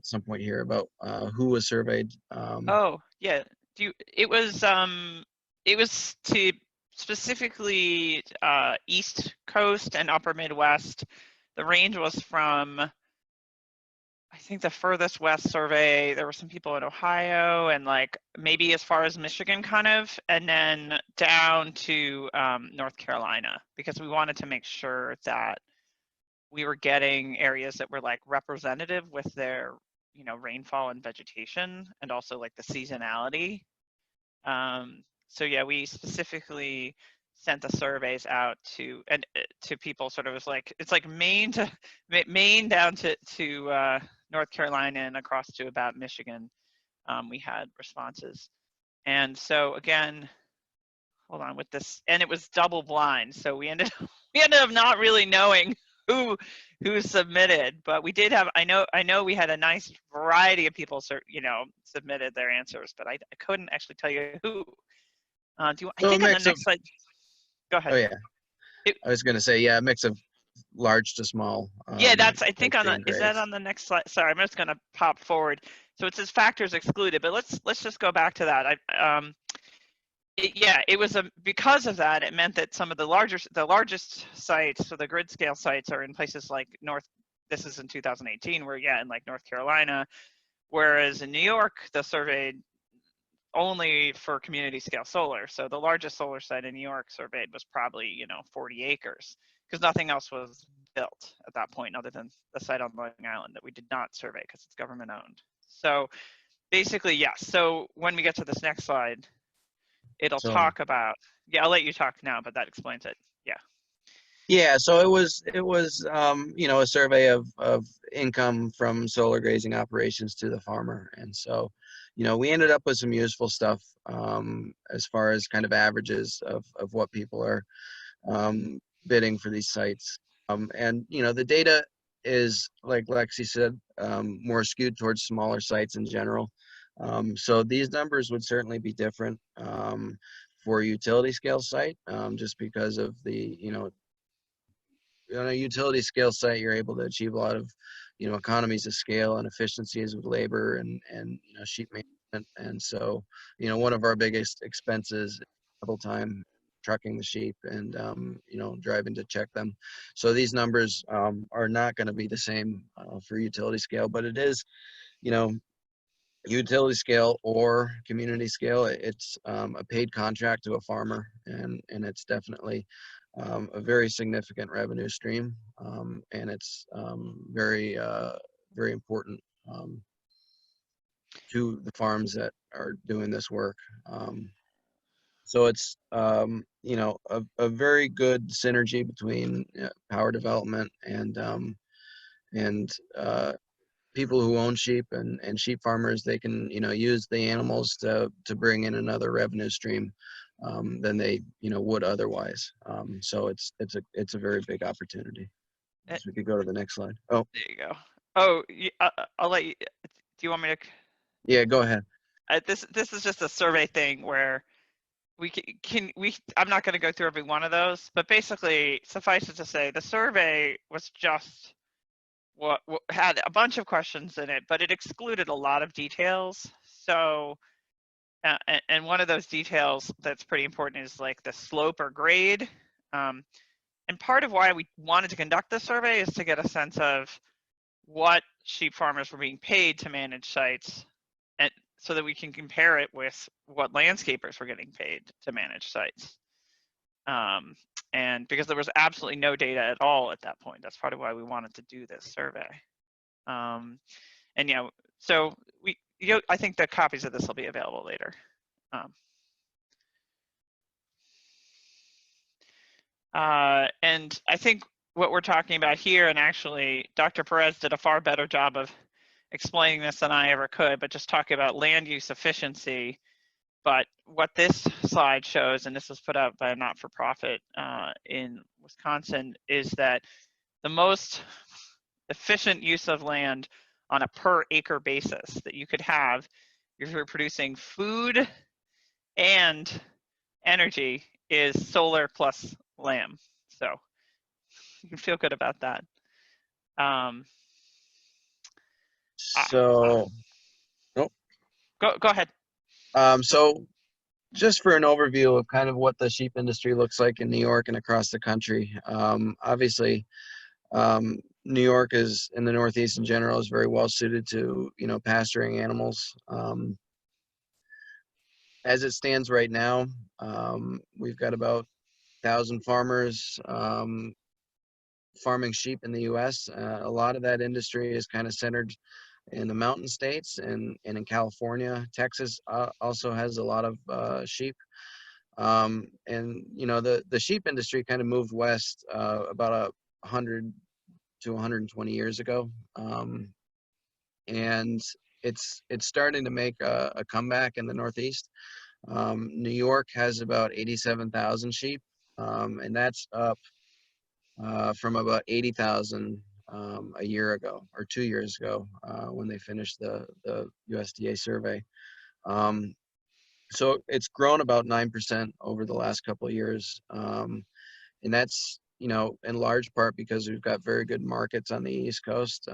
some point here about who was surveyed. Oh yeah, it was to specifically East Coast and Upper Midwest. The range was from, I think, the furthest west survey, there were some people in Ohio and like maybe as far as Michigan kind of, and then down to North Carolina, because we wanted to make sure that we were getting areas that were like representative with their, you know, rainfall and vegetation, and also like the seasonality. So yeah, we specifically sent the surveys out to people. Sort of was like, it's like Maine down to North Carolina and across to about Michigan. We had responses, and so again, hold on with this, and it was double blind, so we ended up not really knowing who submitted, but we did have, I know we had a nice variety of people submitted their answers, but I couldn't actually tell you who. I think on the next slide, go ahead. Oh yeah, I was going to say, yeah, a mix of large to small. Yeah, that's, I think is that grades. on the next slide? Sorry, I'm just going to pop forward. So it says factors excluded, but let's just go back to that. It was because of that, it meant that some of the largest sites, so the grid scale sites, are in places like this is in 2018, where in like North Carolina, whereas in New York, the survey only for community scale solar. So the largest solar site in New York surveyed was probably 40 acres, because nothing else was built at that point other than the site on Long Island that we did not survey because it's government owned. So basically, yes. So when we get to this next slide, it'll talk about, I'll let you talk now, but that explains it. Yeah, so it was a survey of income from solar grazing operations to the farmer, and so we ended up with some useful stuff as far as kind of averages of what people are bidding for these sites, and the data is, like Lexie said, more skewed towards smaller sites in general. So these numbers would certainly be different for a utility scale site, just because of the on a utility scale site, you're able to achieve a lot of economies of scale and efficiencies with labor and sheep management. And so one of our biggest expenses is travel time, trucking the sheep, and driving to check them. So these numbers are not going to be the same for utility scale, but it is utility scale or community scale. It's a paid contract to a farmer, and it's definitely a very significant revenue stream, and it's very important to the farms that are doing this work. So it's a very good synergy between power development and people who own sheep and sheep farmers. They can use the animals to bring in another revenue stream than they would otherwise. So it's a very big opportunity. So we could go to the next slide. Oh, There you go. Oh, I'll let you. Do you want me to? Yeah, go ahead. This is just a survey thing where we can I'm not going to go through every one of those, but basically, suffice it to say, the survey was just what had a bunch of questions in it, but it excluded a lot of details. So, and one of those details that's pretty important is like the slope or grade. And part of why we wanted to conduct this survey is to get a sense of what sheep farmers were being paid to manage sites, and so that we can compare it with what landscapers were getting paid to manage sites. And because there was absolutely no data at all at that point, that's part of why we wanted to do this survey. And so I think the copies of this will be available later. And I think what we're talking about here, and actually Dr. Perez did a far better job of explaining this than I ever could, but just talking about land use efficiency. But what this slide shows, and this was put out by a not-for-profit in Wisconsin, is that the most efficient use of land on a per acre basis that you could have if you're producing food and energy is solar plus lamb. So you can feel good about that. So, Go ahead. So just for an overview of kind of what the sheep industry looks like in New York and across the country. Obviously, New York is, in the Northeast in general, is very well suited to, pasturing animals. As it stands right now, we've got about 1,000 farmers farming sheep in the U.S. A lot of that industry is kind of centered in the mountain states and in California. Texas also has a lot of sheep. And you know, the sheep industry kind of moved west about 100 to 120 years ago, and it's starting to make a comeback in the Northeast. New York has about 87,000 sheep, and that's up from about 80,000 a year ago or 2 years ago when they finished the USDA survey. So it's grown about 9% over the last couple of years. And that's, you know, in large part because we've got very good markets on the East Coast.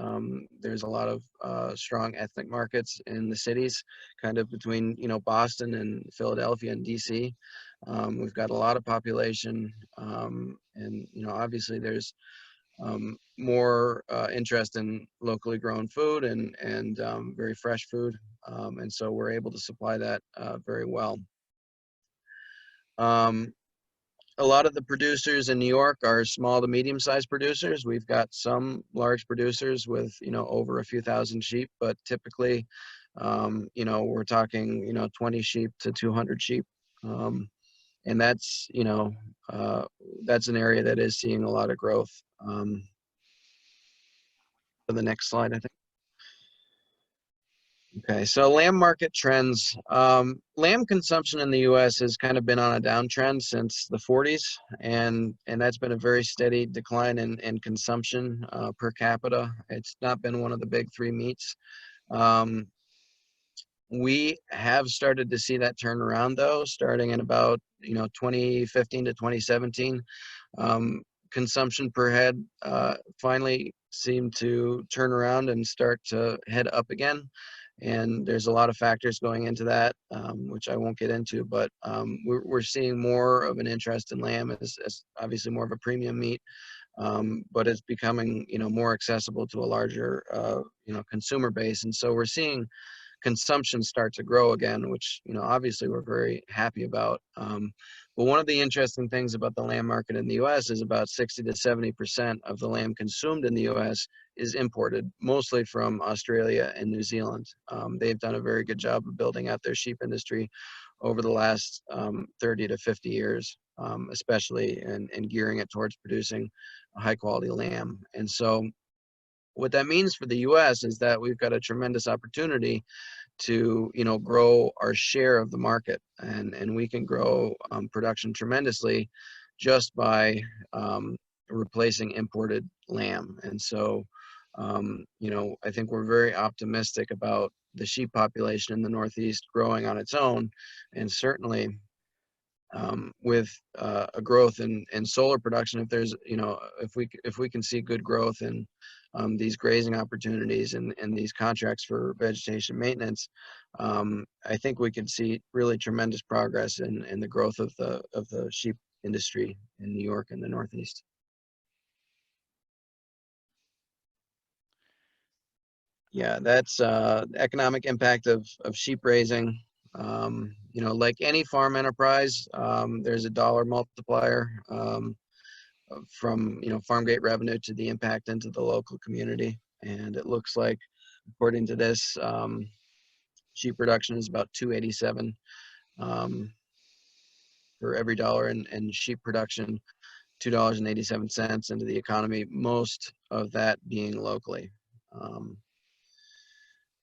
There's a lot of strong ethnic markets in the cities, kind of between, you know, Boston and Philadelphia and DC. We've got a lot of population, and, you know, obviously there's more interest in locally grown food and very fresh food. And so we're able to supply that very well. A lot of the producers in New York are small to medium-sized producers. We've got some large producers with, you know, over a few thousand sheep, but typically, you know, we're talking, you know, 20 sheep to 200 sheep. And that's, you know, that's an area that is seeing a lot of growth. For the next slide, I think. Okay, so lamb market trends. Lamb consumption in the U.S. has kind of been on a downtrend since the 40s, and that's been a very steady decline in consumption per capita. It's not been one of the big three meats. We have started to see that turn around though, starting in about, you know, 2015 to 2017. Consumption per head finally seemed to turn around and start to head up again. And there's a lot of factors going into that, which I won't get into, but we're seeing more of an interest in lamb as obviously more of a premium meat, but it's becoming, you know, more accessible to a larger, you know, consumer base. And so we're seeing consumption start to grow again, which, you know, obviously we're very happy about. But one of the interesting things about the lamb market in the U.S. is about 60 to 70% of the lamb consumed in the U.S. is imported, mostly from Australia and New Zealand. They've done a very good job of building out their sheep industry over the last 30 to 50 years, especially in gearing it towards producing a high quality lamb. And so what that means for the U.S. is that we've got a tremendous opportunity to, you know, grow our share of the market, and we can grow production tremendously just by replacing imported lamb. And so, you know, I think we're very optimistic about the sheep population in the Northeast growing on its own, and certainly with a growth in solar production. If there's, you know, if we can see good growth in these grazing opportunities and these contracts for vegetation maintenance, I think we could see really tremendous progress in the growth of the sheep industry in New York and the Northeast. Yeah, that's the economic impact of sheep raising. You know, like any farm enterprise, there's a dollar multiplier from, you know, farm gate revenue to the impact into the local community. And it looks like, according to this, sheep production is about 287 for every dollar in sheep production, $2.87 into the economy, most of that being locally.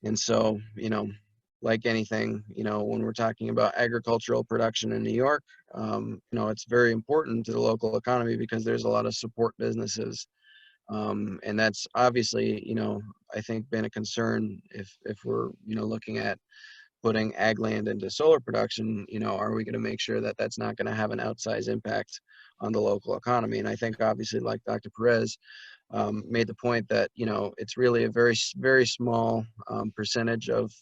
And so, you know, like anything, you know, when we're talking about agricultural production in New York, you know, it's very important to the local economy because there's a lot of support businesses. And that's obviously, you know, I think been a concern if we're, you know, looking at putting ag land into solar production, you know, are we going to make sure that that's not going to have an outsized impact on the local economy? And I think obviously, like Dr. Perez made the point that, you know, it's really a very, very small percentage of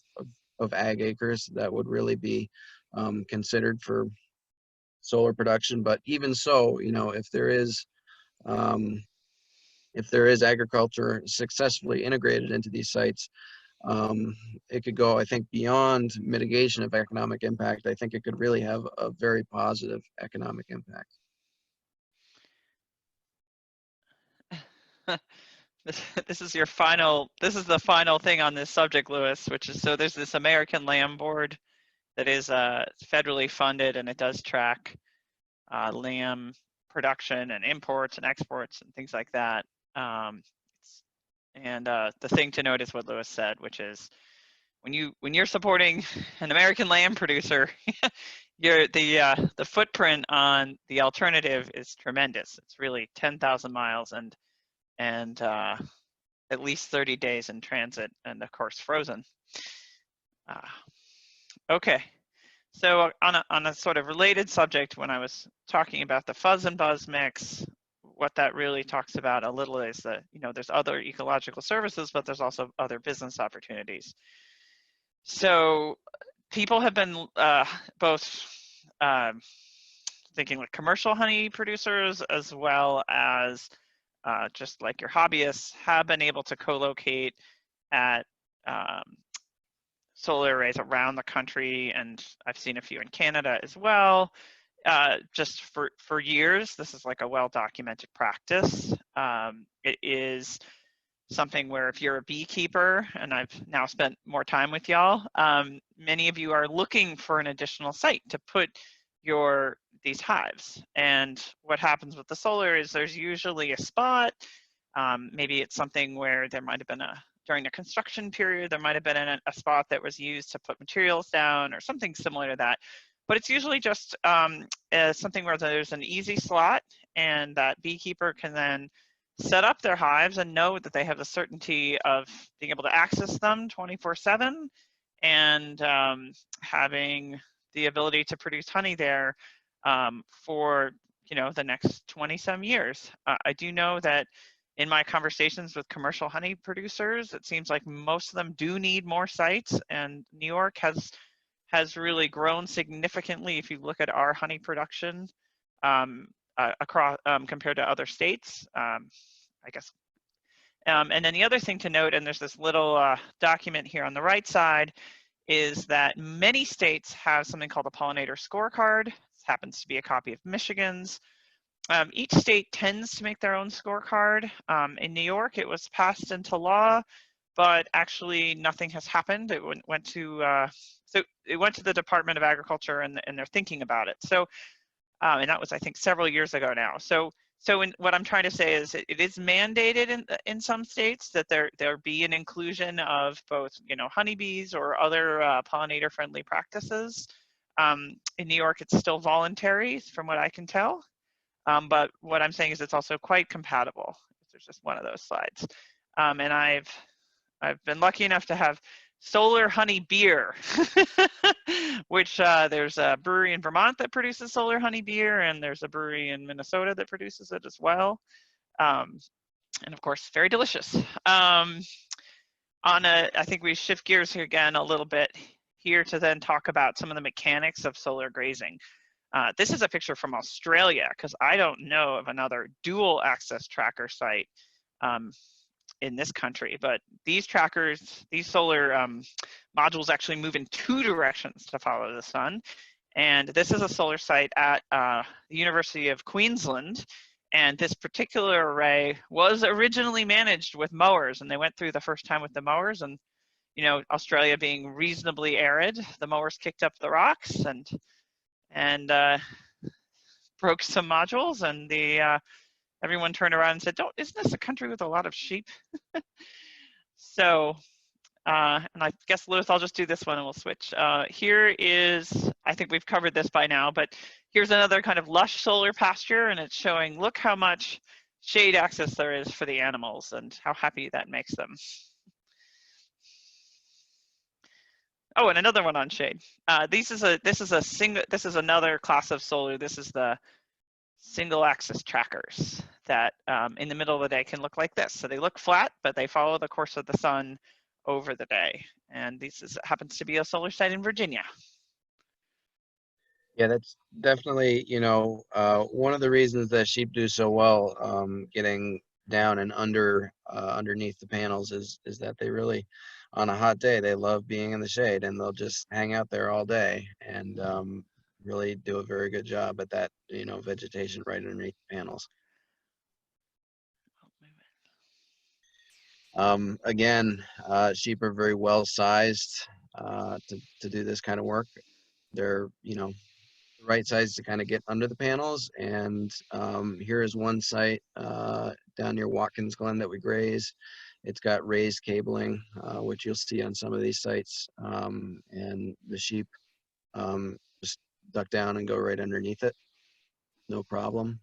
ag acres that would really be considered for solar production. But even so, you know, if there is agriculture successfully integrated into these sites, it could go, I think, beyond mitigation of economic impact. I think it could really have a very positive economic impact. This is the final thing on this subject, Louis, which is, so there's this American Lamb Board that is federally funded, and it does track lamb production and imports and exports and things like that. And the thing to note is what Lewis said, which is when you're supporting an American lamb producer, the footprint on the alternative is tremendous. It's really 10,000 miles and at least 30 days in transit, and of course frozen. Okay, so on a sort of related subject, when I was talking about the fuzz and buzz mix, what that really talks about a little is that, you know, there's other ecological services, but there's also other business opportunities. So people have been both thinking like commercial honey producers, as well as just like your hobbyists, have been able to co-locate at solar arrays around the country, and I've seen a few in Canada as well. Just for years, this is like a well-documented practice. It is something where if you're a beekeeper, and I've now spent more time with y'all, many of you are looking for an additional site to put these hives. And what happens with the solar is there's usually a spot, maybe it's something where there might have been during the construction period, there might have been a spot that was used to put materials down or something similar to that. But it's usually just something where there's an easy slot, and that beekeeper can then set up their hives and know that they have the certainty of being able to access them 24/7 and having the ability to produce honey there for, you know, the next 20-some years. I do know that in my conversations with commercial honey producers, it seems like most of them do need more sites, and New York has really grown significantly if you look at our honey production across compared to other states, I guess. And then the other thing to note, and there's this little document here on the right side, is that many states have something called a pollinator scorecard. This happens to be a copy of Michigan's. Each state tends to make their own scorecard. In New York, it was passed into law, but actually nothing has happened. It went to the Department of Agriculture, and they're thinking about it. So, and that was, I think, several years ago now. So what I'm trying to say is it is mandated in some states that there be an inclusion of both, you know, honeybees or other pollinator-friendly practices. In New York, it's still voluntary, from what I can tell. But what I'm saying is it's also quite compatible. There's just one of those slides. And I've been lucky enough to have solar honey beer, which there's a brewery in Vermont that produces solar honey beer, and there's a brewery in Minnesota that produces it as well. And of course, very delicious. I think we shift gears here again a little bit here to then talk about some of the mechanics of solar grazing. This is a picture from Australia, because I don't know of another dual access tracker site in this country, but these trackers, these solar modules actually move in two directions to follow the sun. And this is a solar site at the University of Queensland. And this particular array was originally managed with mowers, and they went through the first time with the mowers, and, you know, Australia being reasonably arid, the mowers kicked up the rocks and broke some modules, and everyone turned around and said, isn't this a country with a lot of sheep? So, and I guess, Lewis, I'll just do this one and we'll switch. Here is, I think we've covered this by now, but here's another kind of lush solar pasture, and it's showing, look how much shade access there is for the animals and how happy that makes them. Oh, and another one on shade. This is another class of solar. This is the single axis trackers that in the middle of the day can look like this. So they look flat, but they follow the course of the sun over the day. And this happens to be a solar site in Virginia. Yeah, that's definitely, you know, one of the reasons that sheep do so well getting down and underneath the panels is that they really, on a hot day, they love being in the shade, and they'll just hang out there all day and really do a very good job at that, you know, vegetation right underneath the panels. Again, sheep are very well sized to do this kind of work. they're, the right size to kind of get under the panels. And here is one site down near Watkins Glen that we graze. It's got raised cabling, which you'll see on some of these sites, and the sheep just duck down and go right underneath it, no problem.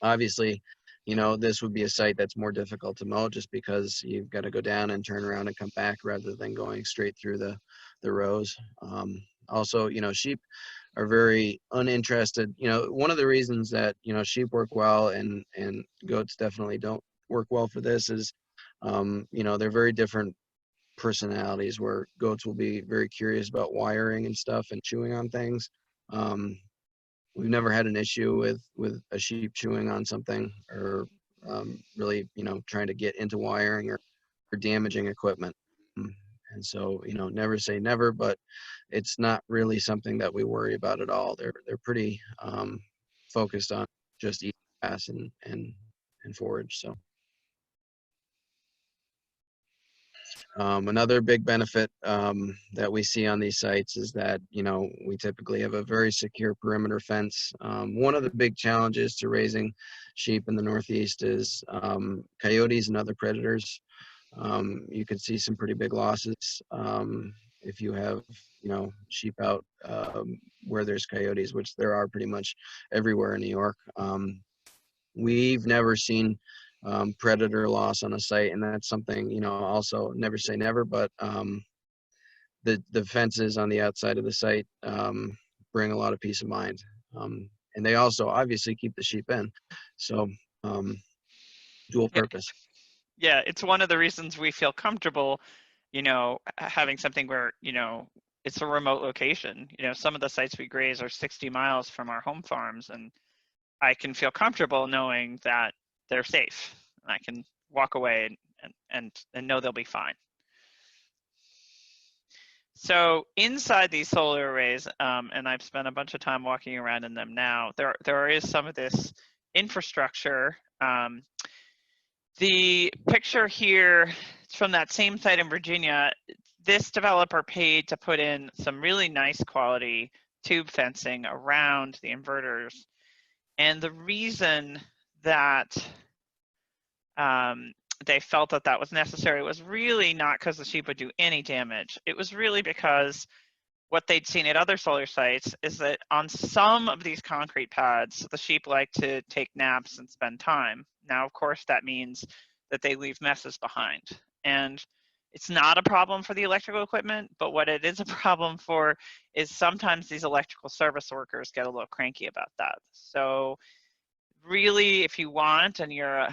Obviously, this would be a site that's more difficult to mow just because you've got to go down and turn around and come back rather than going straight through the rows. Also, sheep are very uninterested. One of the reasons that, sheep work well and goats definitely don't work well for this is, they're very different personalities, where goats will be very curious about wiring and stuff and chewing on things. We've never had an issue with a sheep chewing on something or really, trying to get into wiring or damaging equipment. And so, never say never, but it's not really something that we worry about at all. They're pretty focused on just eating grass and forage. So another big benefit that we see on these sites is that, we typically have a very secure perimeter fence. One of the big challenges to raising sheep in the Northeast is coyotes and other predators. You could see some pretty big losses if you have, sheep out where there's coyotes, which there are pretty much everywhere in New York. We've never seen predator loss on a site, and that's something, also never say never, but the fences on the outside of the site bring a lot of peace of mind. And they also obviously keep the sheep in. So dual purpose. Yeah, it's one of the reasons we feel comfortable, having something where, it's a remote location. Some of the sites we graze are 60 miles from our home farms, and I can feel comfortable knowing that they're safe. I can walk away and know they'll be fine. So inside these solar arrays, and I've spent a bunch of time walking around in them now, there is some of this infrastructure. The picture here is from that same site in Virginia. This developer paid to put in some really nice quality tube fencing around the inverters. And the reason that they felt that that was necessary was really not because the sheep would do any damage. It was really because what they'd seen at other solar sites is that on some of these concrete pads, the sheep like to take naps and spend time. Now, of course, that means that they leave messes behind. And it's not a problem for the electrical equipment, but what it is a problem for is sometimes these electrical service workers get a little cranky about that. So really, if you want, and you're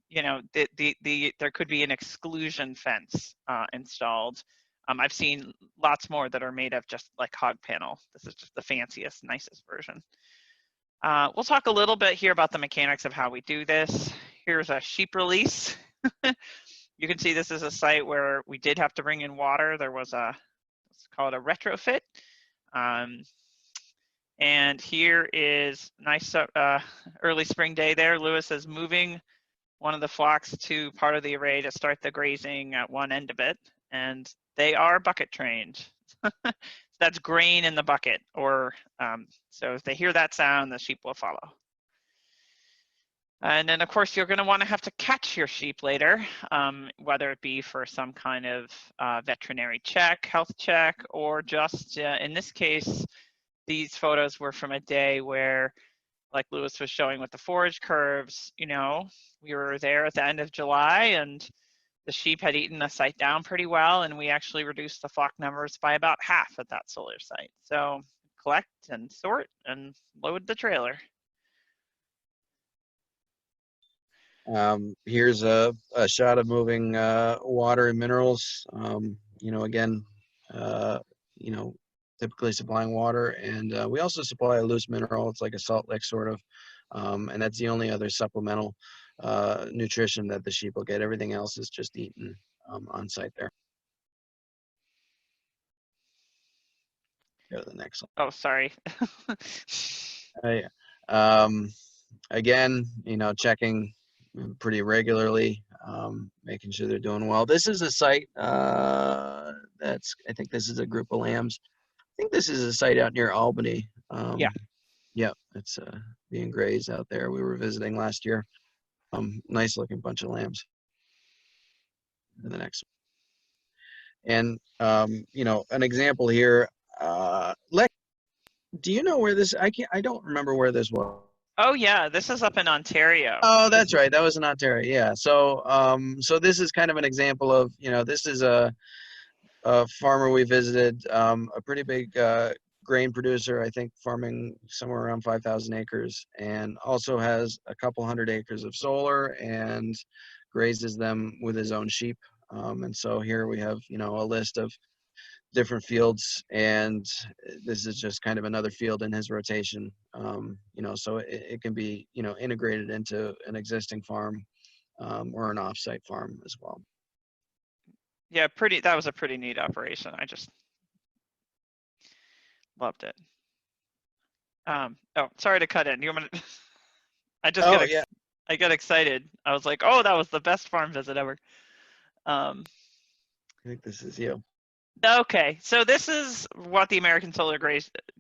there could be an exclusion fence installed. I've seen lots more that are made of just like hog panel. This is just the fanciest, nicest version. We'll talk a little bit here about the mechanics of how we do this. Here's a sheep release. You can see this is a site where we did have to bring in water. There was let's call it a retrofit. And here is nice early spring day there. Lewis is moving one of the flocks to part of the array to start the grazing at one end of it. And they are bucket trained. That's grain in the bucket, or so if they hear that sound, the sheep will follow. And then of course you're going to want to have to catch your sheep later, whether it be for some kind of veterinary check, health check, or just in this case, these photos were from a day where, like Lewis was showing with the forage curves, we were there at the end of July and the sheep had eaten the site down pretty well, and we actually reduced the flock numbers by about half at that solar site. So collect and sort and load the trailer. Here's a shot of moving water and minerals. Again, typically supplying water, and we also supply a loose mineral. It's like a salt lick sort of, and that's the only other supplemental nutrition that the sheep will get. Everything else is just eaten on site there. Go to the next one. Oh, sorry. Again, checking pretty regularly, making sure they're doing well. This is a site I think this is a group of lambs think this is a site out near Albany. Yeah. Yeah, it's being grazed out there. We were visiting last year. Nice looking bunch of lambs. And the next one. And you know, an example here. Do you know where this? I don't remember where this was. Oh yeah, this is up in Ontario. Oh, that's right. That was in Ontario. Yeah. So so this is kind of an example of, you know, this is a farmer we visited, a pretty big grain producer, I think farming somewhere around 5,000 acres, and also has a couple hundred acres of solar and grazes them with his own sheep. And so here we have, you know, a list of different fields, and this is just kind of another field in his rotation. You know, so it can be, you know, integrated into an existing farm or an offsite farm as well. Yeah, that was a pretty neat operation. I just loved it. Oh, sorry to cut in. You want to? I just I get excited. I was like, oh, that was the best farm visit ever. I think this is you. Okay, so this is what the American Solar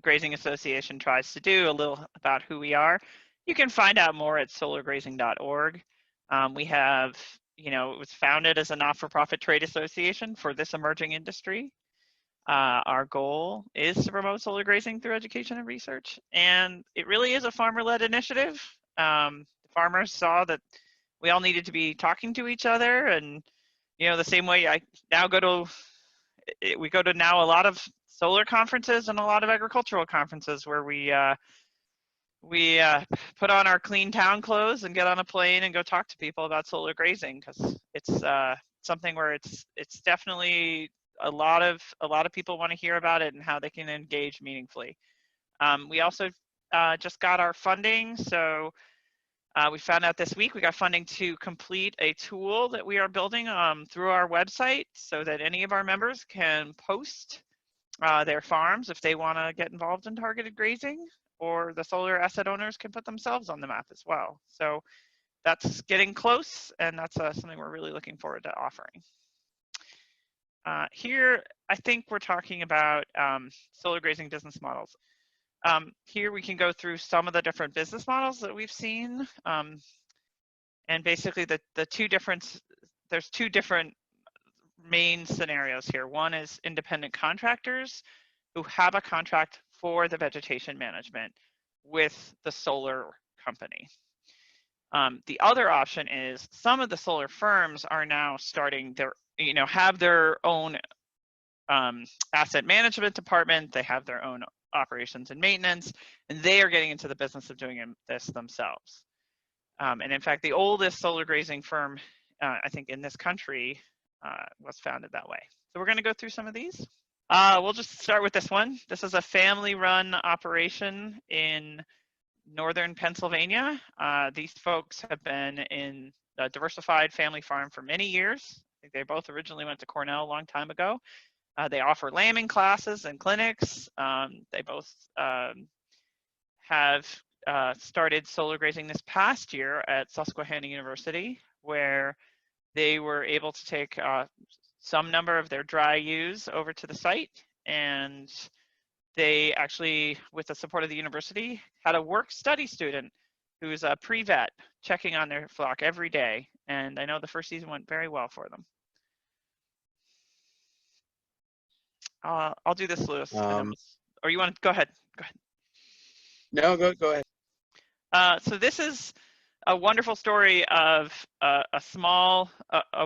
Grazing Association tries to do, a little about who we are. You can find out more at solargrazing.org. We have, you know, it was founded as a not-for-profit trade association for this emerging industry. Our goal is to promote solar grazing through education and research, and it really is a farmer-led initiative. The farmers saw that we all needed to be talking to each other, and, you know, the same way I now we go to now a lot of solar conferences and a lot of agricultural conferences where we put on our clean town clothes and get on a plane and go talk to people about solar grazing, because it's something where it's definitely a lot of people want to hear about it and how they can engage meaningfully. We also just got our funding, so we found out this week we got funding to complete a tool that we are building through our website, so that any of our members can post their farms if they want to get involved in targeted grazing, or the solar asset owners can put themselves on the map as well. So that's getting close, and that's something we're really looking forward to offering. Here, I think we're talking about solar grazing business models. Here we can go through some of the different business models that we've seen. And basically there's two different main scenarios here. One is independent contractors who have a contract for the vegetation management with the solar company. The other option is some of the solar firms are now starting have their own asset management department. They have their own operations and maintenance, and they are getting into the business of doing this themselves. And in fact, the oldest solar grazing firm, I think in this country, was founded that way. So we're going to go through some of these. We'll just start with this one. This is a family-run operation in northern Pennsylvania. These folks have been in a diversified family farm for many years. I think they both originally went to Cornell a long time ago. They offer lambing classes and clinics. They both have started solar grazing this past year at Susquehanna University, where they were able to take some number of their dry ewes over to the site, and they actually, with the support of the university, had a work-study student who's a pre-vet checking on their flock every day, and I know the first season went very well for them. I'll do this, Lewis. Or you want to go ahead? Go ahead. No, go ahead. So this is a wonderful story of a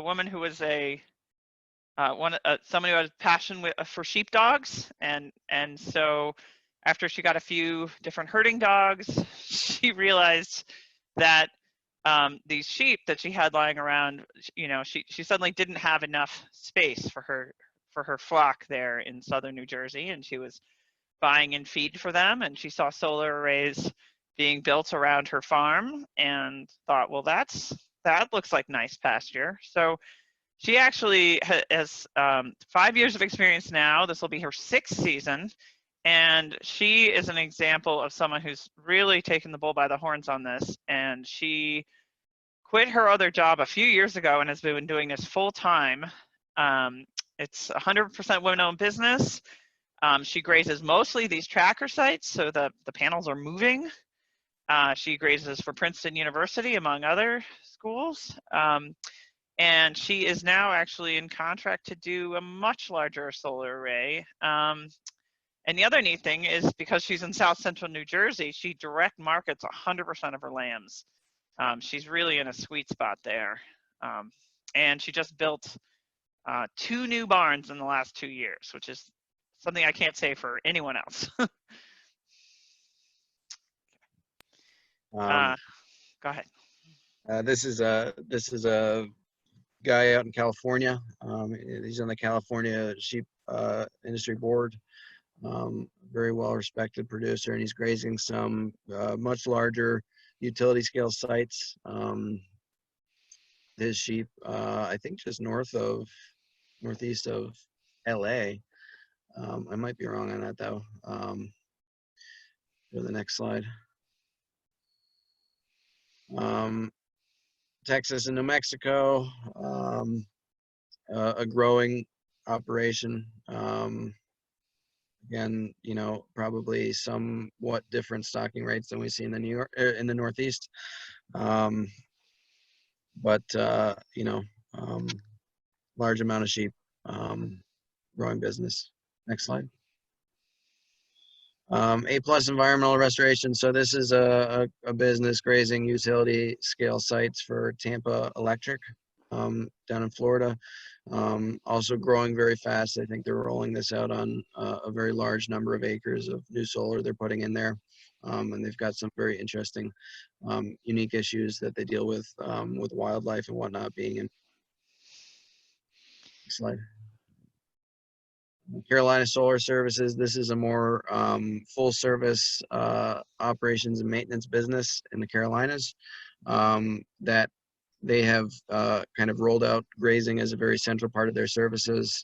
woman who was someone who had a passion for sheepdogs, and so after she got a few different herding dogs, she realized that these sheep that she had lying around, she suddenly didn't have enough space for her flock there in southern New Jersey, and she was buying in feed for them, and she saw solar arrays being built around her farm and thought, well, that looks like nice pasture. So she actually has 5 years of experience now. This will be her 6th season, and she is an example of someone who's really taken the bull by the horns on this, and she quit her other job a few years ago and has been doing this full time. It's 100% women-owned business. She grazes mostly these tracker sites, so the panels are moving. She grazes for Princeton University, among other schools. And she is now actually in contract to do a much larger solar array. And the other neat thing is, because she's in South Central New Jersey, she direct markets 100% of her lambs. She's really in a sweet spot there. And she just built 2 new barns in the last 2 years, which is something I can't say for anyone else. Go ahead. This is a guy out in California. He's on the California Sheep Industry Board. Very well respected producer, and he's grazing some much larger utility scale sites. His sheep, I think, just northeast of LA. I might be wrong on that though. Go to the next slide. Texas and New Mexico, a growing operation. Again, you know, probably somewhat different stocking rates than we see in the Northeast. But you know, large amount of sheep, growing business. Next slide. A+ environmental restoration. So this is a business grazing utility scale sites for Tampa Electric down in Florida. Also growing very fast. I think they're rolling this out on a very large number of acres of new solar they're putting in there. And they've got some very interesting, unique issues that they deal with wildlife and whatnot being in. Next slide. Carolina Solar Services. This is a more full service operations and maintenance business in the Carolinas that they have kind of rolled out grazing as a very central part of their services.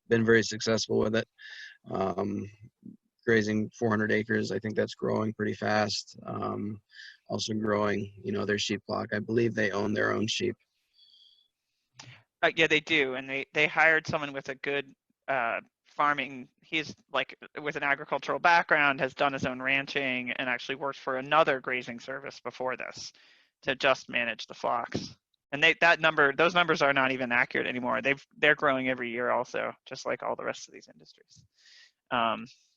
Been very successful with it. Grazing 400 acres. I think that's growing pretty fast. Also growing, you know, their sheep flock. I believe they own their own sheep. Yeah, they do, and they hired someone with a good farming. He's like with an agricultural background, has done his own ranching, and actually worked for another grazing service before this to just manage the flocks. And those numbers are not even accurate anymore. They're growing every year also, just like all the rest of these industries.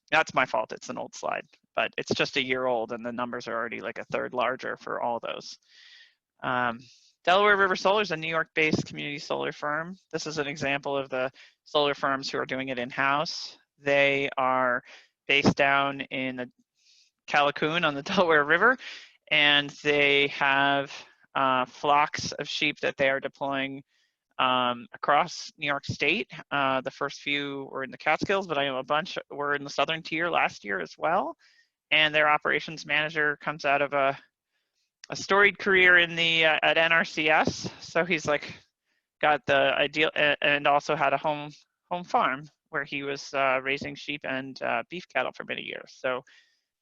That's my fault. It's an old slide, but it's just a year old, and the numbers are already like a third larger for all those. Delaware River Solar is a New York-based community solar firm. This is an example of the solar firms who are doing it in-house. They are based down in the Callicoon on the Delaware River, and they have flocks of sheep that they are deploying across New York State. The first few were in the Catskills, but I know a bunch were in the Southern Tier last year as well. And their operations manager comes out of a storied career in the at NRCS, so he's like got the ideal, and also had a home farm where he was raising sheep and beef cattle for many years. So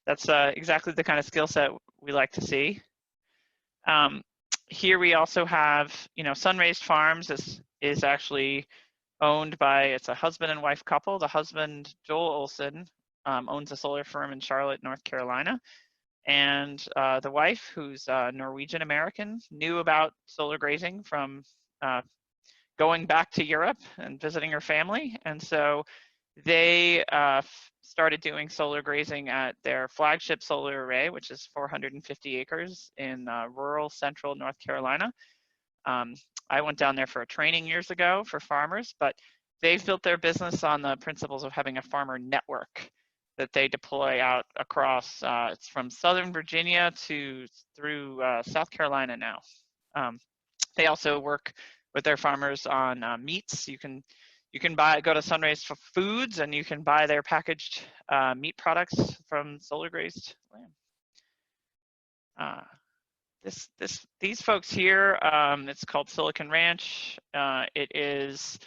that's exactly the kind of skill set we like to see. Here we also have, you know, Sunraised Farms is actually owned by, it's a husband and wife couple. The husband, Joel Olson, owns a solar firm in Charlotte, North Carolina. And the wife, who's Norwegian American, knew about solar grazing from going back to Europe and visiting her family. And so they started doing solar grazing at their flagship solar array, which is 450 acres in rural central North Carolina. I went down there for a training years ago for farmers, but they've built their business on the principles of having a farmer network that they deploy out across, it's from Southern Virginia through South Carolina now. They also work with their farmers on meats. You can go to Sunraised Foods and you can buy their packaged meat products from solar grazed lamb. These folks here, it's called Silicon Ranch. It is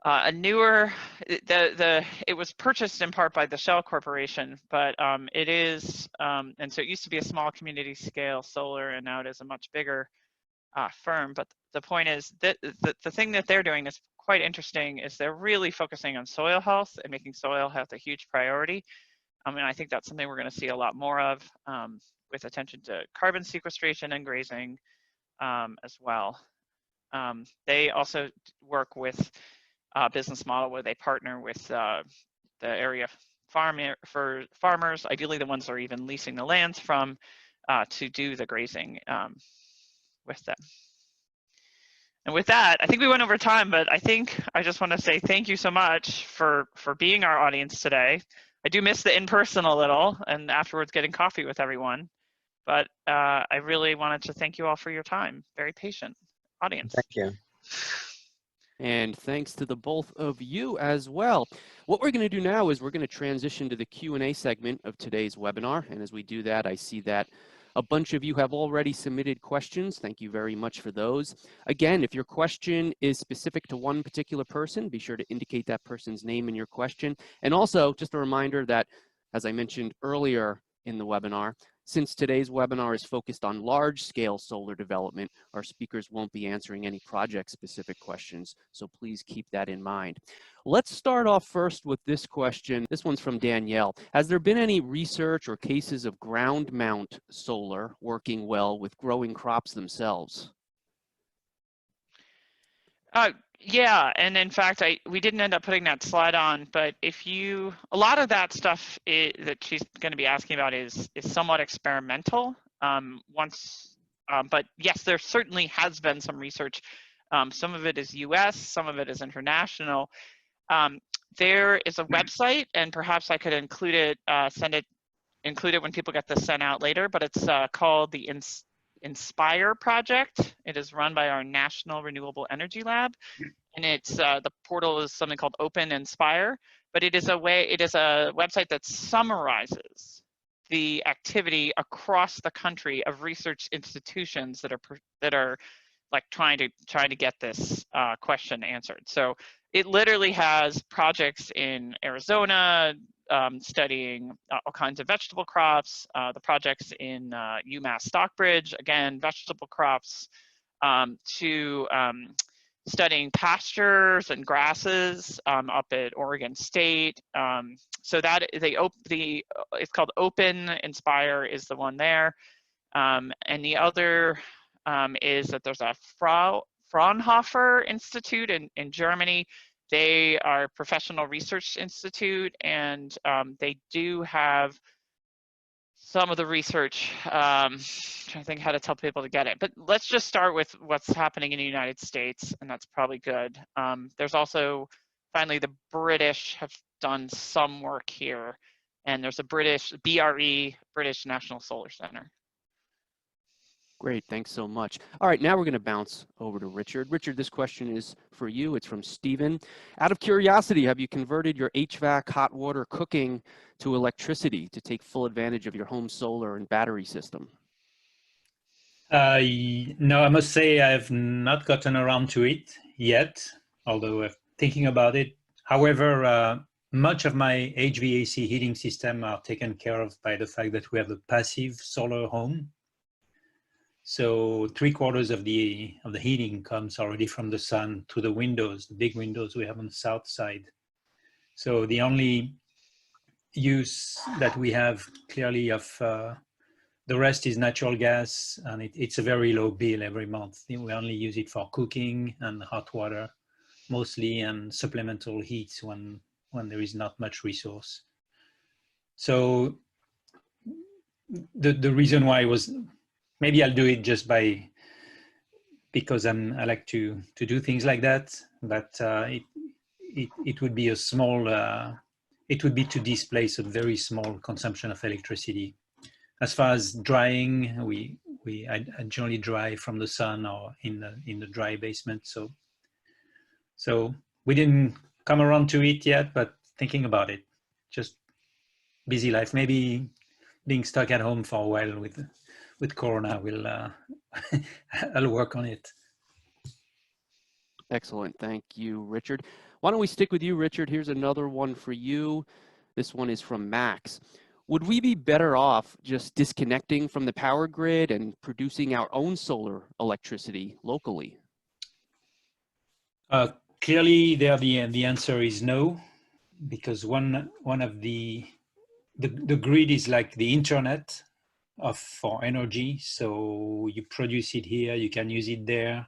a newer, it was purchased in part by the Shell Corporation, but it is, and so it used to be a small community scale solar, and now it is a much bigger firm. But the point is that the thing that they're doing that's quite interesting is they're really focusing on soil health and making soil health a huge priority. And I think that's something we're going to see a lot more of with attention to carbon sequestration and grazing as well. They also work with a business model where they partner with the area for farmers, ideally the ones that are even leasing the lands from, to do the grazing with them. And with that, I think we went over time, but I think I just want to say thank you so much for being our audience today. I do miss the in-person a little and afterwards getting coffee with everyone, but I really wanted to thank you all for your time. Very patient audience. Thank you. And thanks to the both of you as well. What we're going to do now is we're going to transition to the Q&A segment of today's webinar. And as we do that, I see that a bunch of you have already submitted questions. Thank you very much for those. Again, if your question is specific to one particular person, be sure to indicate that person's name in your question. And also, just a reminder that, as I mentioned earlier in the webinar, since today's webinar is focused on large-scale solar development, our speakers won't be answering any project-specific questions, so please keep that in mind. Let's start off first with this question. This one's from Danielle. Has there been any research or cases of ground mount solar working well with growing crops themselves? Yeah, and in fact, we didn't end up putting that slide on, but a lot of that stuff that she's going to be asking about is somewhat experimental. But yes, there certainly has been some research. Some of it is US, some of it is international. There is a website, and perhaps I could include it, include it when people get this sent out later, but it's called the Inspire project. It is run by our National Renewable Energy Lab, and it's the portal is something called Open Inspire. But it is a website that summarizes the activity across the country of research institutions that are like trying to get this question answered. So it literally has projects in Arizona, studying all kinds of vegetable crops, the projects in UMass Stockbridge, again, vegetable crops, to studying pastures and grasses up at Oregon State. So that it's called Open Inspire is the one there. And the other is that there's a Fraunhofer Institute in Germany. They are a professional research institute, and they do have some of the research. I'm trying to think how to tell people to get it. But let's just start with what's happening in the United States, and that's probably good. There's also, finally, the British have done some work here, and there's a BRE, British National Solar Center. Great, thanks so much. All right, now we're going to bounce over to Richard. Richard, this question is for you. It's from Stephen. Out of curiosity, have you converted your HVAC hot water cooking to electricity to take full advantage of your home solar and battery system? No, I must say I've not gotten around to it yet, although I'm thinking about it. However, much of my HVAC heating system are taken care of by the fact that we have a passive solar home. So 3/4 of the heating comes already from the sun to the windows, the big windows we have on the south side. So the only use that we have clearly of the rest is natural gas, and it's a very low bill every month. We only use it for cooking and hot water mostly, and supplemental heats when there is not much resource. So the reason why was, maybe I'll do it just because I like to do things like that, but it would be a small, it would be to displace a very small consumption of electricity. As far as drying, I generally dry from the sun or in the dry basement. So we didn't come around to it yet, but thinking about it. Just busy life. Maybe being stuck at home for a while with Corona will I'll work on it. Excellent, thank you, Richard. Why don't we stick with you, Richard? Here's another one for you. This one is from Max. Would we be better off just disconnecting from the power grid and producing our own solar electricity locally? Clearly, there the answer is no, because one of the grid is like the internet for energy. So you produce it here, you can use it there.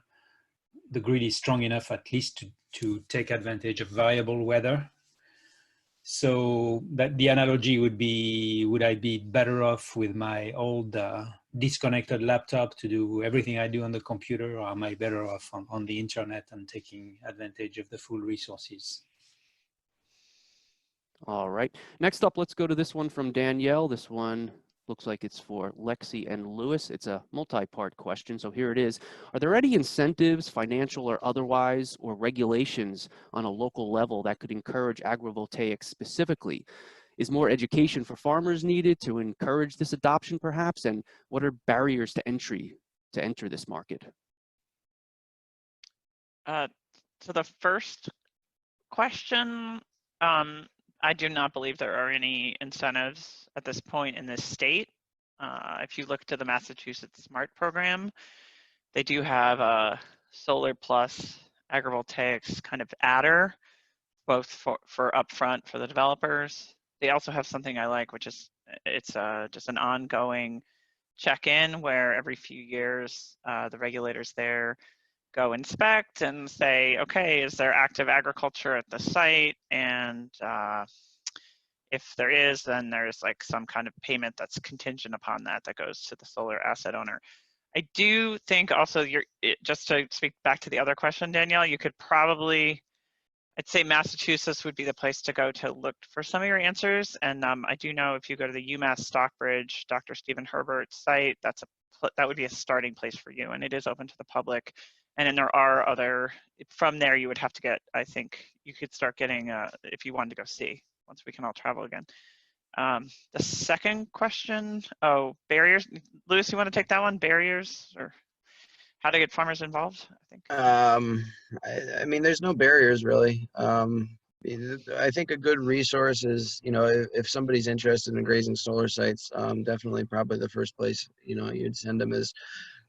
The grid is strong enough at least to take advantage of variable weather. So that the analogy would be, would I be better off with my old disconnected laptop to do everything I do on the computer, or am I better off on the internet and taking advantage of the full resources? All right. Next up, let's go to this one from Danielle. This one looks like it's for Lexie and Lewis. It's a multi-part question, so here it is. Are there any incentives, financial or otherwise, or regulations on a local level that could encourage agrivoltaics specifically? Is more education for farmers needed to encourage this adoption perhaps? And what are barriers to enter this market? So the first question, I do not believe there are any incentives at this point in this state. If you look to the Massachusetts SMART program, they do have a solar plus agrivoltaics kind of adder, both for upfront for the developers. They also have something I like, which is it's just an ongoing check-in where every few years the regulators there go inspect and say, okay, is there active agriculture at the site? And if there is, then there's like some kind of payment that's contingent upon that goes to the solar asset owner. I do think also just to speak back to the other question, Danielle, you could probably, I'd say Massachusetts would be the place to go to look for some of your answers. And I do know if you go to the UMass Stockbridge, Dr. Stephen Herbert's site, that would be a starting place for you, and it is open to the public. And then there are other, from there you would have to get, I think you could start getting, if you wanted to go see, once we can all travel again. The second question, barriers. Lewis, you want to take that one? Barriers, or how to get farmers involved, I think. I mean, there's no barriers really. I think a good resource is, if somebody's interested in grazing solar sites, definitely probably the first place, you'd send them is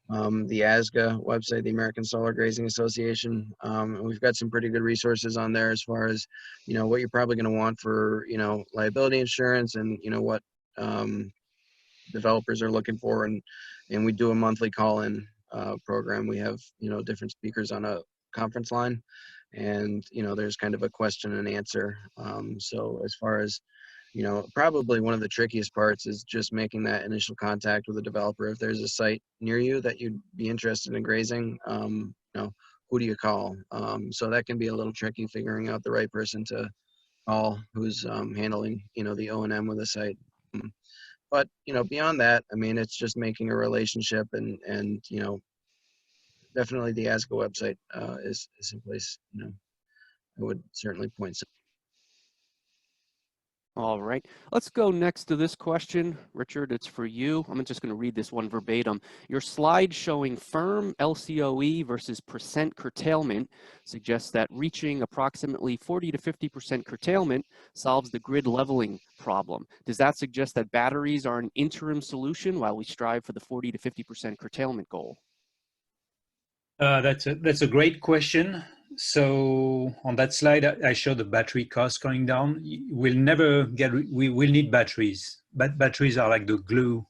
the ASGA website, the American Solar Grazing Association. We've got some pretty good resources on there as far as, what you're probably going to want for, liability insurance and, what developers are looking for. And we do a monthly call-in program. We have, different speakers on a conference line, and, there's kind of a question and answer. So as far as, probably one of the trickiest parts is just making that initial contact with a developer. If there's a site near you that you'd be interested in grazing, who do you call? So that can be a little tricky, figuring out the right person to call who's handling, the O&M with the site. But, beyond that, I mean, it's just making a relationship, and definitely the ASGA website is a place, I would certainly point some. All right, let's go next to this question. Richard, it's for you. I'm just going to read this one verbatim. Your slide showing firm LCOE versus percent curtailment suggests that reaching approximately 40 to 50% curtailment solves the grid leveling problem. Does that suggest that batteries are an interim solution while we strive for the 40 to 50% curtailment goal? That's a great question. So on that slide, I showed the battery cost going down. We will need batteries. But batteries are like the glue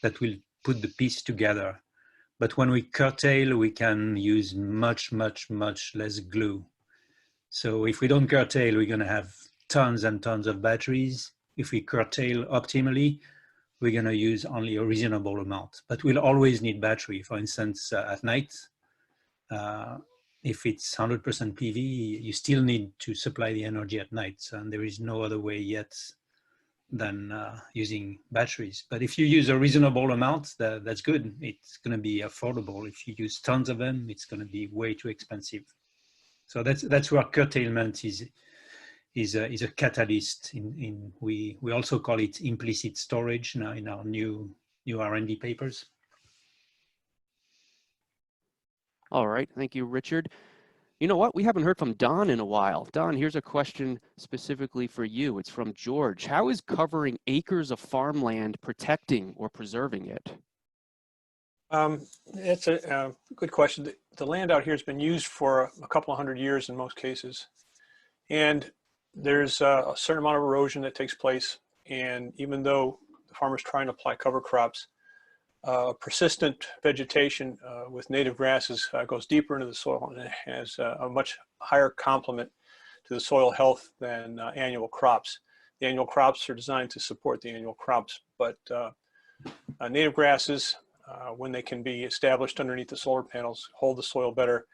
that will put the piece together. But when we curtail, we can use much, much, much less glue. So if we don't curtail, we're going to have tons and tons of batteries. If we curtail optimally, we're going to use only a reasonable amount. But we'll always need battery. For instance, at night, if it's 100% PV, you still need to supply the energy at night. And there is no other way yet than using batteries. But if you use a reasonable amount, that's good. It's going to be affordable. If you use tons of them, it's going to be way too expensive. So that's where curtailment is a catalyst. We also call it implicit storage now in our new R&D papers. All right, thank you, Richard. You know what? We haven't heard from Don in a while. Don, here's a question specifically for you. It's from George. How is covering acres of farmland protecting or preserving it? It's a good question. the land out here has been used for a couple of hundred years in most cases. And there's a certain amount of erosion that takes place. And even though the farmer's trying to apply cover crops, persistent vegetation with native grasses goes deeper into the soil and it has a much higher complement to the soil health than annual crops. The annual crops are designed to support the annual crops, but native grasses, when they can be established underneath the solar panels, hold the soil better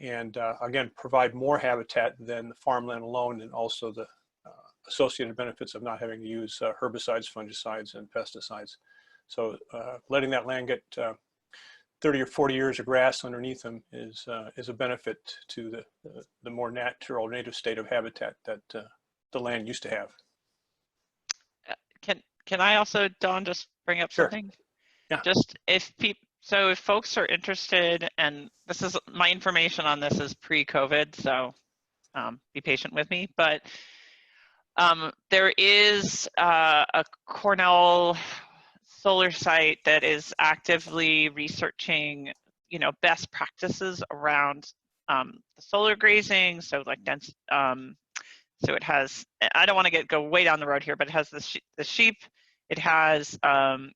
and again, provide more habitat than the farmland alone, and also the associated benefits of not having to use herbicides, fungicides, and pesticides. So letting that land get 30 or 40 years of grass underneath them is a benefit to the more natural native state of habitat that the land used to have. Can I also, Don, just bring up Sure. something? Yeah. Just if folks are interested, and this is my information on this is pre-COVID, so be patient with me, but there is a Cornell solar site that is actively researching, best practices around the solar grazing. So like dense, so it has, I don't want to go way down the road here, but it has the sheep. It has an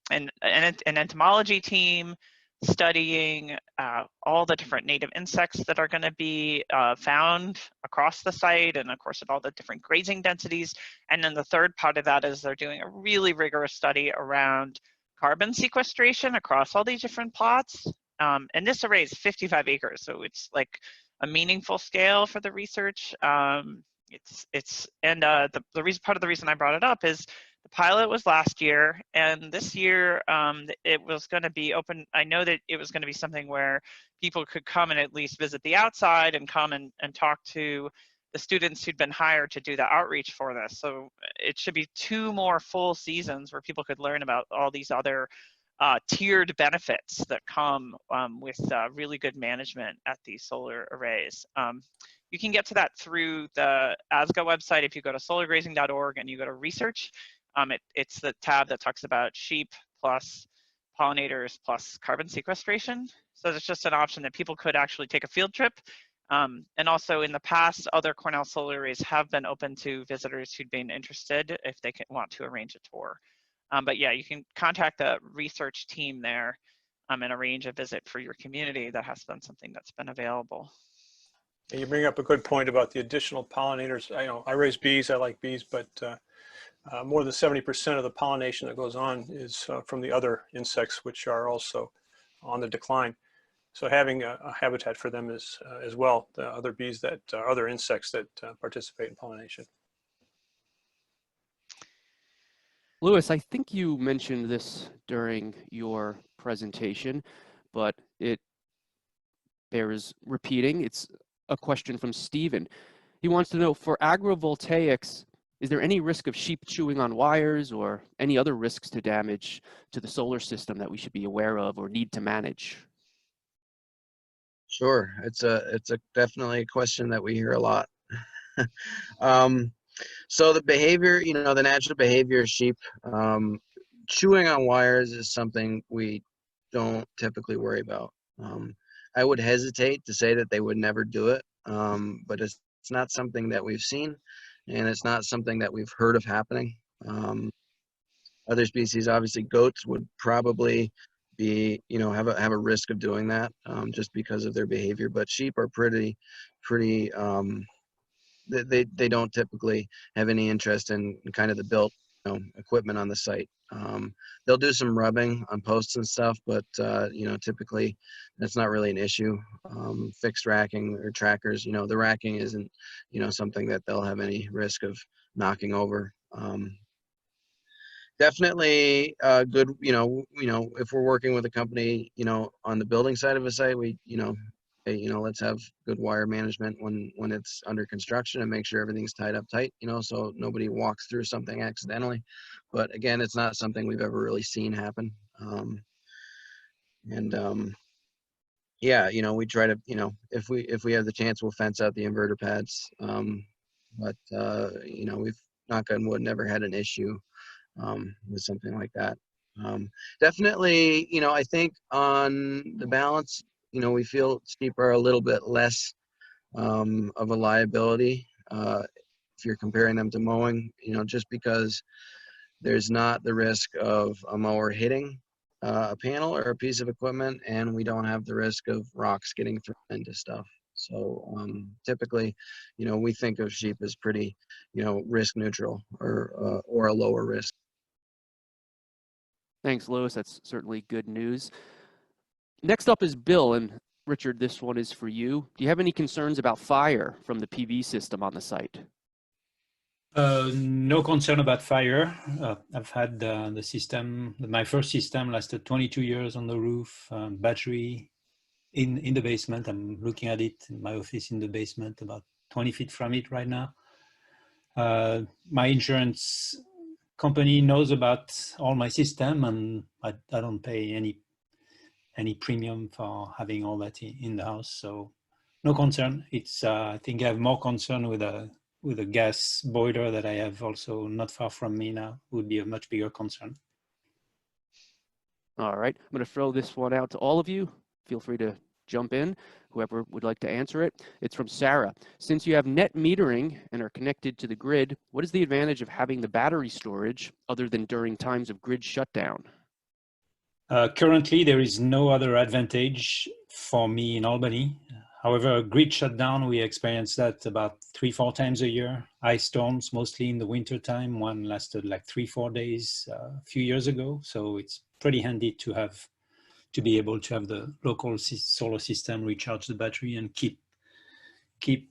entomology team studying all the different native insects that are going to be found across the site, and of course at all the different grazing densities. And then the third part of that is they're doing a really rigorous study around carbon sequestration across all these different plots. And this array is 55 acres, so it's like a meaningful scale for the research. The reason, part of the reason I brought it up is the pilot was last year, and this year it was going to be open. I know that it was going to be something where people could come and at least visit the outside and come and talk to the students who'd been hired to do the outreach for this. So it should be 2 more full seasons where people could learn about all these other tiered benefits that come with really good management at these solar arrays. You can get to that through the ASGA website. If you go to solargrazing.org and you go to research, it's the tab that talks about sheep plus pollinators plus carbon sequestration. So it's just an option that people could actually take a field trip. And also in the past, other Cornell solar arrays have been open to visitors who'd been interested if they want to arrange a tour. But yeah, you can contact the research team there and arrange a visit for your community. That has been something that's been available. You bring up a good point about the additional pollinators. I raise bees, I like bees, but more than 70% of the pollination that goes on is from the other insects, which are also on the decline. So having a habitat for them is as well, the other bees that other insects that participate in pollination. Louis, I think you mentioned this during your presentation, but it bears repeating. It's a question from Steven. He wants to know, for agrivoltaics, is there any risk of sheep chewing on wires or any other risks to damage to the solar system that we should be aware of or need to manage? Sure, it's definitely a question that we hear a lot. So the behavior, the natural behavior of sheep, chewing on wires is something we don't typically worry about. I would hesitate to say that they would never do it, but it's not something that we've seen, and it's not something that we've heard of happening. Other species, obviously goats, would probably be, have a risk of doing that just because of their behavior, but sheep are pretty they don't typically have any interest in kind of the built equipment on the site. They'll do some rubbing on posts and stuff, but typically that's not really an issue. Fixed racking or trackers, the racking isn't something that they'll have any risk of knocking over. Definitely good, if we're working with a company, on the building side of a site, we let's have good wire management when it's under construction and make sure everything's tied up tight, so nobody walks through something accidentally. But again, it's not something we've ever really seen happen. Yeah, we try to, if we have the chance, we'll fence out the inverter pads. But we've, knock on wood, never had an issue with something like that. Definitely, I think on the balance, we feel sheep are a little bit less of a liability if you're comparing them to mowing, just because there's not the risk of a mower hitting a panel or a piece of equipment, and we don't have the risk of rocks getting thrown into stuff. So typically, we think of sheep as pretty, risk neutral or a lower risk. Thanks, Lewis. That's certainly good news. Next up is Bill, and Richard, this one is for you. Do you have any concerns about fire from the PV system on the site? No concern about fire. I've had the system, my first system lasted 22 years on the roof, battery in the basement. I'm looking at it in my office in the basement, about 20 feet from it right now. My insurance company knows about all my system, and I don't pay any premium for having all that in the house. So no concern. It's I think I have more concern with a gas boiler that I have also not far from me now. Would be a much bigger concern. All right, I'm going to throw this one out to all of you. Feel free to jump in, whoever would like to answer it. It's from Sarah. Since you have net metering and are connected to the grid, what is the advantage of having the battery storage other than during times of grid shutdown? Currently, there is no other advantage for me in Albany. However, grid shutdown, we experience that about 3-4 times a year. Ice storms, mostly in the winter time. One lasted like 3-4 days a few years ago. So it's pretty handy to be able to have the local solar system recharge the battery and keep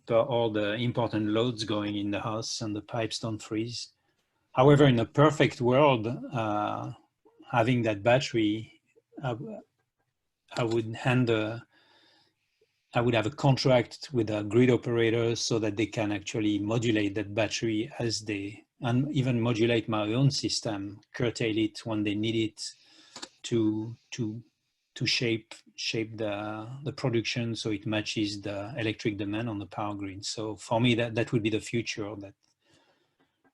all the important loads going in the house and the pipes don't freeze. However, in a perfect world, having that battery, I would have a contract with a grid operator so that they can actually modulate that battery and even modulate my own system, curtail it when they need it to shape the production so it matches the electric demand on the power grid. So for me, that would be the future, that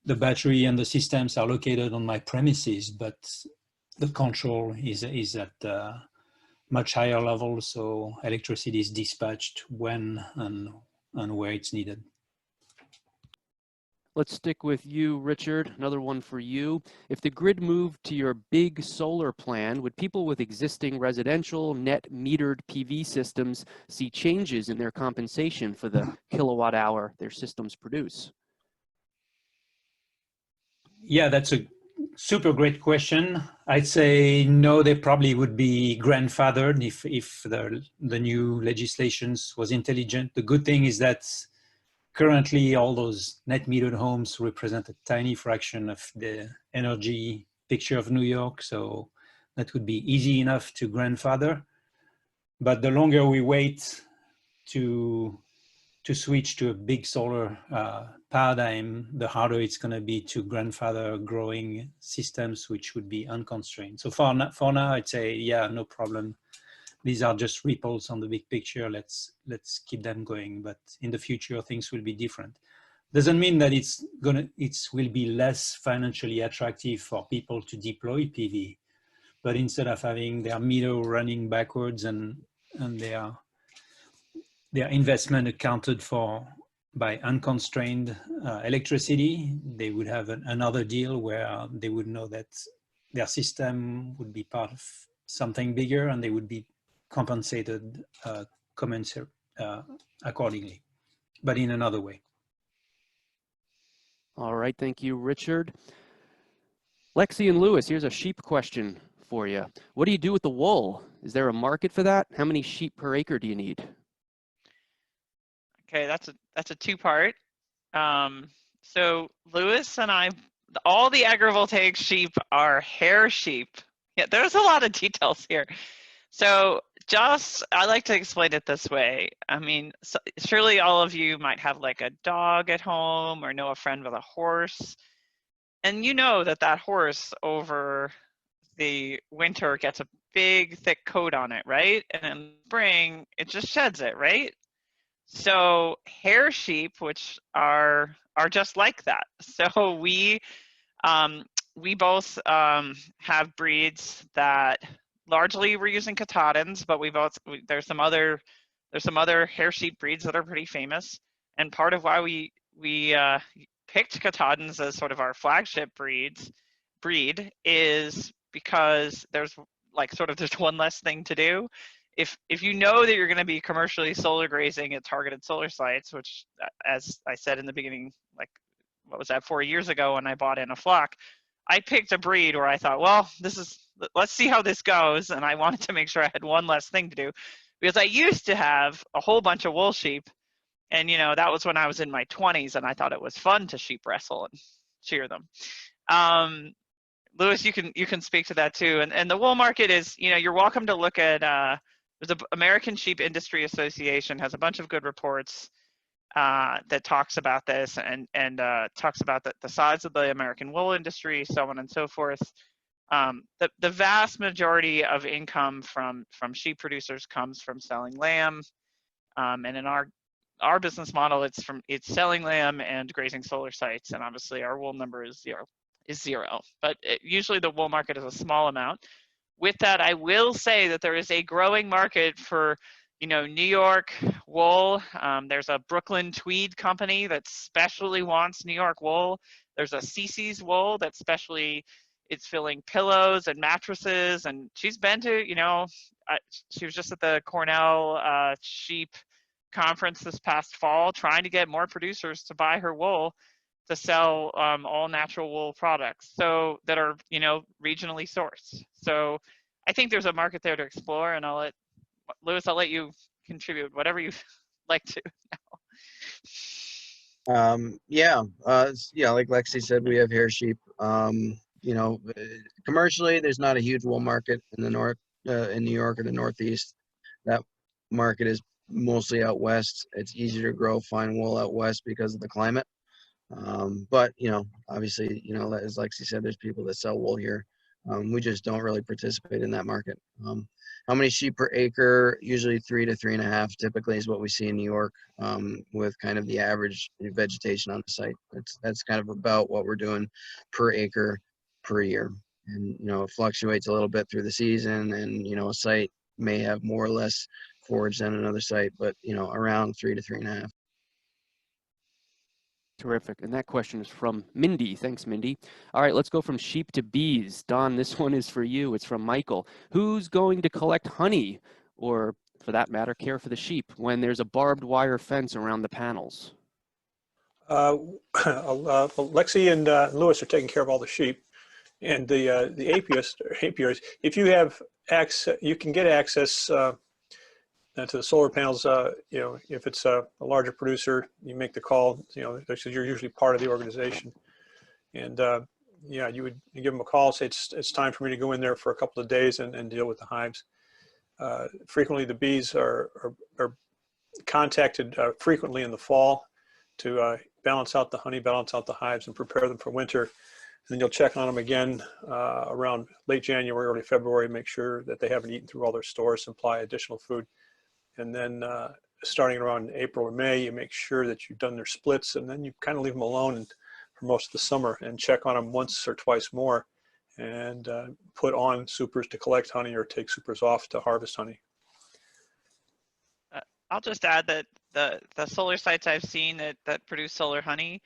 the battery and the systems are located on my premises, but the control is at much higher level, so electricity is dispatched when and where it's needed. Let's stick with you, Richard. Another one for you. If the grid moved to your big solar plan, would people with existing residential net metered PV systems see changes in their compensation for the kilowatt hour their systems produce? Yeah, that's a super great question. I'd say no, they probably would be grandfathered if the new legislations was intelligent. The good thing is that currently all those net metered homes represent a tiny fraction of the energy picture of New York, so that would be easy enough to grandfather. But the longer we wait to switch to a big solar paradigm, the harder it's going to be to grandfather growing systems which would be unconstrained. So for now, I'd say, yeah, no problem. These are just ripples on the big picture. Let's keep them going. But in the future, things will be different. Doesn't mean that it will be less financially attractive for people to deploy PV. But instead of having their meter running backwards and their investment accounted for by unconstrained electricity, they would have another deal where they would know that their system would be part of something bigger and they would be compensated accordingly, but in another way. All right, thank you, Richard. Lexie and Lewis, here's a sheep question for you. What do you do with the wool? Is there a market for that? How many sheep per acre do you need? Okay, that's a two-part. So Lewis and I, all the agrivoltaic sheep are hair sheep. Yeah, there's a lot of details here. So I like to explain it this way. I mean, surely all of you might have like a dog at home or know a friend with a horse. And you know that horse over the winter gets a big thick coat on it, right? And in spring, it just sheds it, right? So hair sheep, which are just like that. So we both have breeds that largely we're using Katahdins, but there's some other hair sheep breeds that are pretty famous. And part of why we picked Katahdins as sort of our flagship breed is because there's one less thing to do. If you know that you're going to be commercially solar grazing at targeted solar sites, which, as I said in the beginning, like, what was that, 4 years ago when I bought in a flock, I picked a breed where I thought, well, let's see how this goes. And I wanted to make sure I had one less thing to do, because I used to have a whole bunch of wool sheep. And, that was when I was in my 20s, and I thought it was fun to sheep wrestle and shear them. Louis, you can speak to that too. And the wool market is, you're welcome to look at, there's the American Sheep Industry Association has a bunch of good reports that talks about this and talks about the size of the American wool industry, so on and so forth. The vast majority of income from sheep producers comes from selling lamb, and in our business model, it's selling lamb and grazing solar sites, and obviously our wool number is zero. But usually the wool market is a small amount. With that, I will say that there is a growing market for New York wool. There's a Brooklyn tweed company that specially wants New York wool. There's a Cece's wool that it's filling pillows and mattresses. And she's been to, she was just at the Cornell sheep conference this past fall, trying to get more producers to buy her wool to sell all natural wool products, so that are, regionally sourced. So I think there's a market there to explore, and I'll let you contribute whatever you like to now. Yeah, like Lexie said, we have hair sheep. Commercially, there's not a huge wool market in the north, in New York or the Northeast. That market is mostly out west. It's easier to grow fine wool out west because of the climate. But obviously, as Lexie said, there's people that sell wool here. We just don't really participate in that market. How many sheep per acre? Usually 3 to 3.5 typically is what we see in New York, with kind of the average vegetation on the site. That's kind of about what we're doing per acre per year. And, it fluctuates a little bit through the season, and, a site may have more or less forage than another site, but, around 3 to 3.5. Terrific. And that question is from Mindy. Thanks, Mindy. All right, let's go from sheep to bees. Don, this one is for you. It's from Michael. Who's going to collect honey, or for that matter, care for the sheep when there's a barbed wire fence around the panels? Lexie and Louis are taking care of all the sheep, and the apiaries. If you have access, you can get access to the solar panels. If it's a larger producer, you make the call. You're usually part of the organization, and you would give them a call, say it's time for me to go in there for a couple of days and deal with the hives. Frequently, the bees are contacted frequently in the fall to balance out the honey, balance out the hives, and prepare them for winter. And then you'll check on them again around late January, early February, make sure that they haven't eaten through all their stores, supply additional food. And then starting around April or May, you make sure that you've done their splits, and then you kind of leave them alone for most of the summer and check on them once or twice more, and put on supers to collect honey or take supers off to harvest honey. I'll just add that the solar sites I've seen that produce solar honey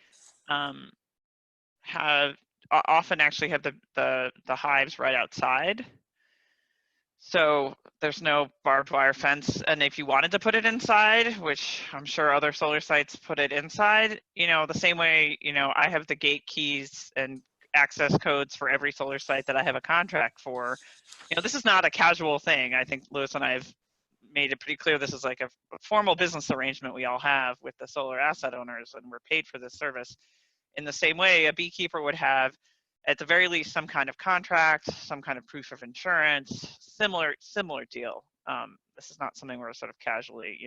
often actually have the hives right outside. So there's no barbed wire fence. And if you wanted to put it inside, which I'm sure other solar sites put it inside, the same way, I have the gate keys and access codes for every solar site that I have a contract for. This is not a casual thing. I think Louis and I have made it pretty clear this is like a formal business arrangement we all have with the solar asset owners, and we're paid for this service. In the same way, a beekeeper would have, at the very least, some kind of contract, some kind of proof of insurance, similar deal. This is not something where sort of casually,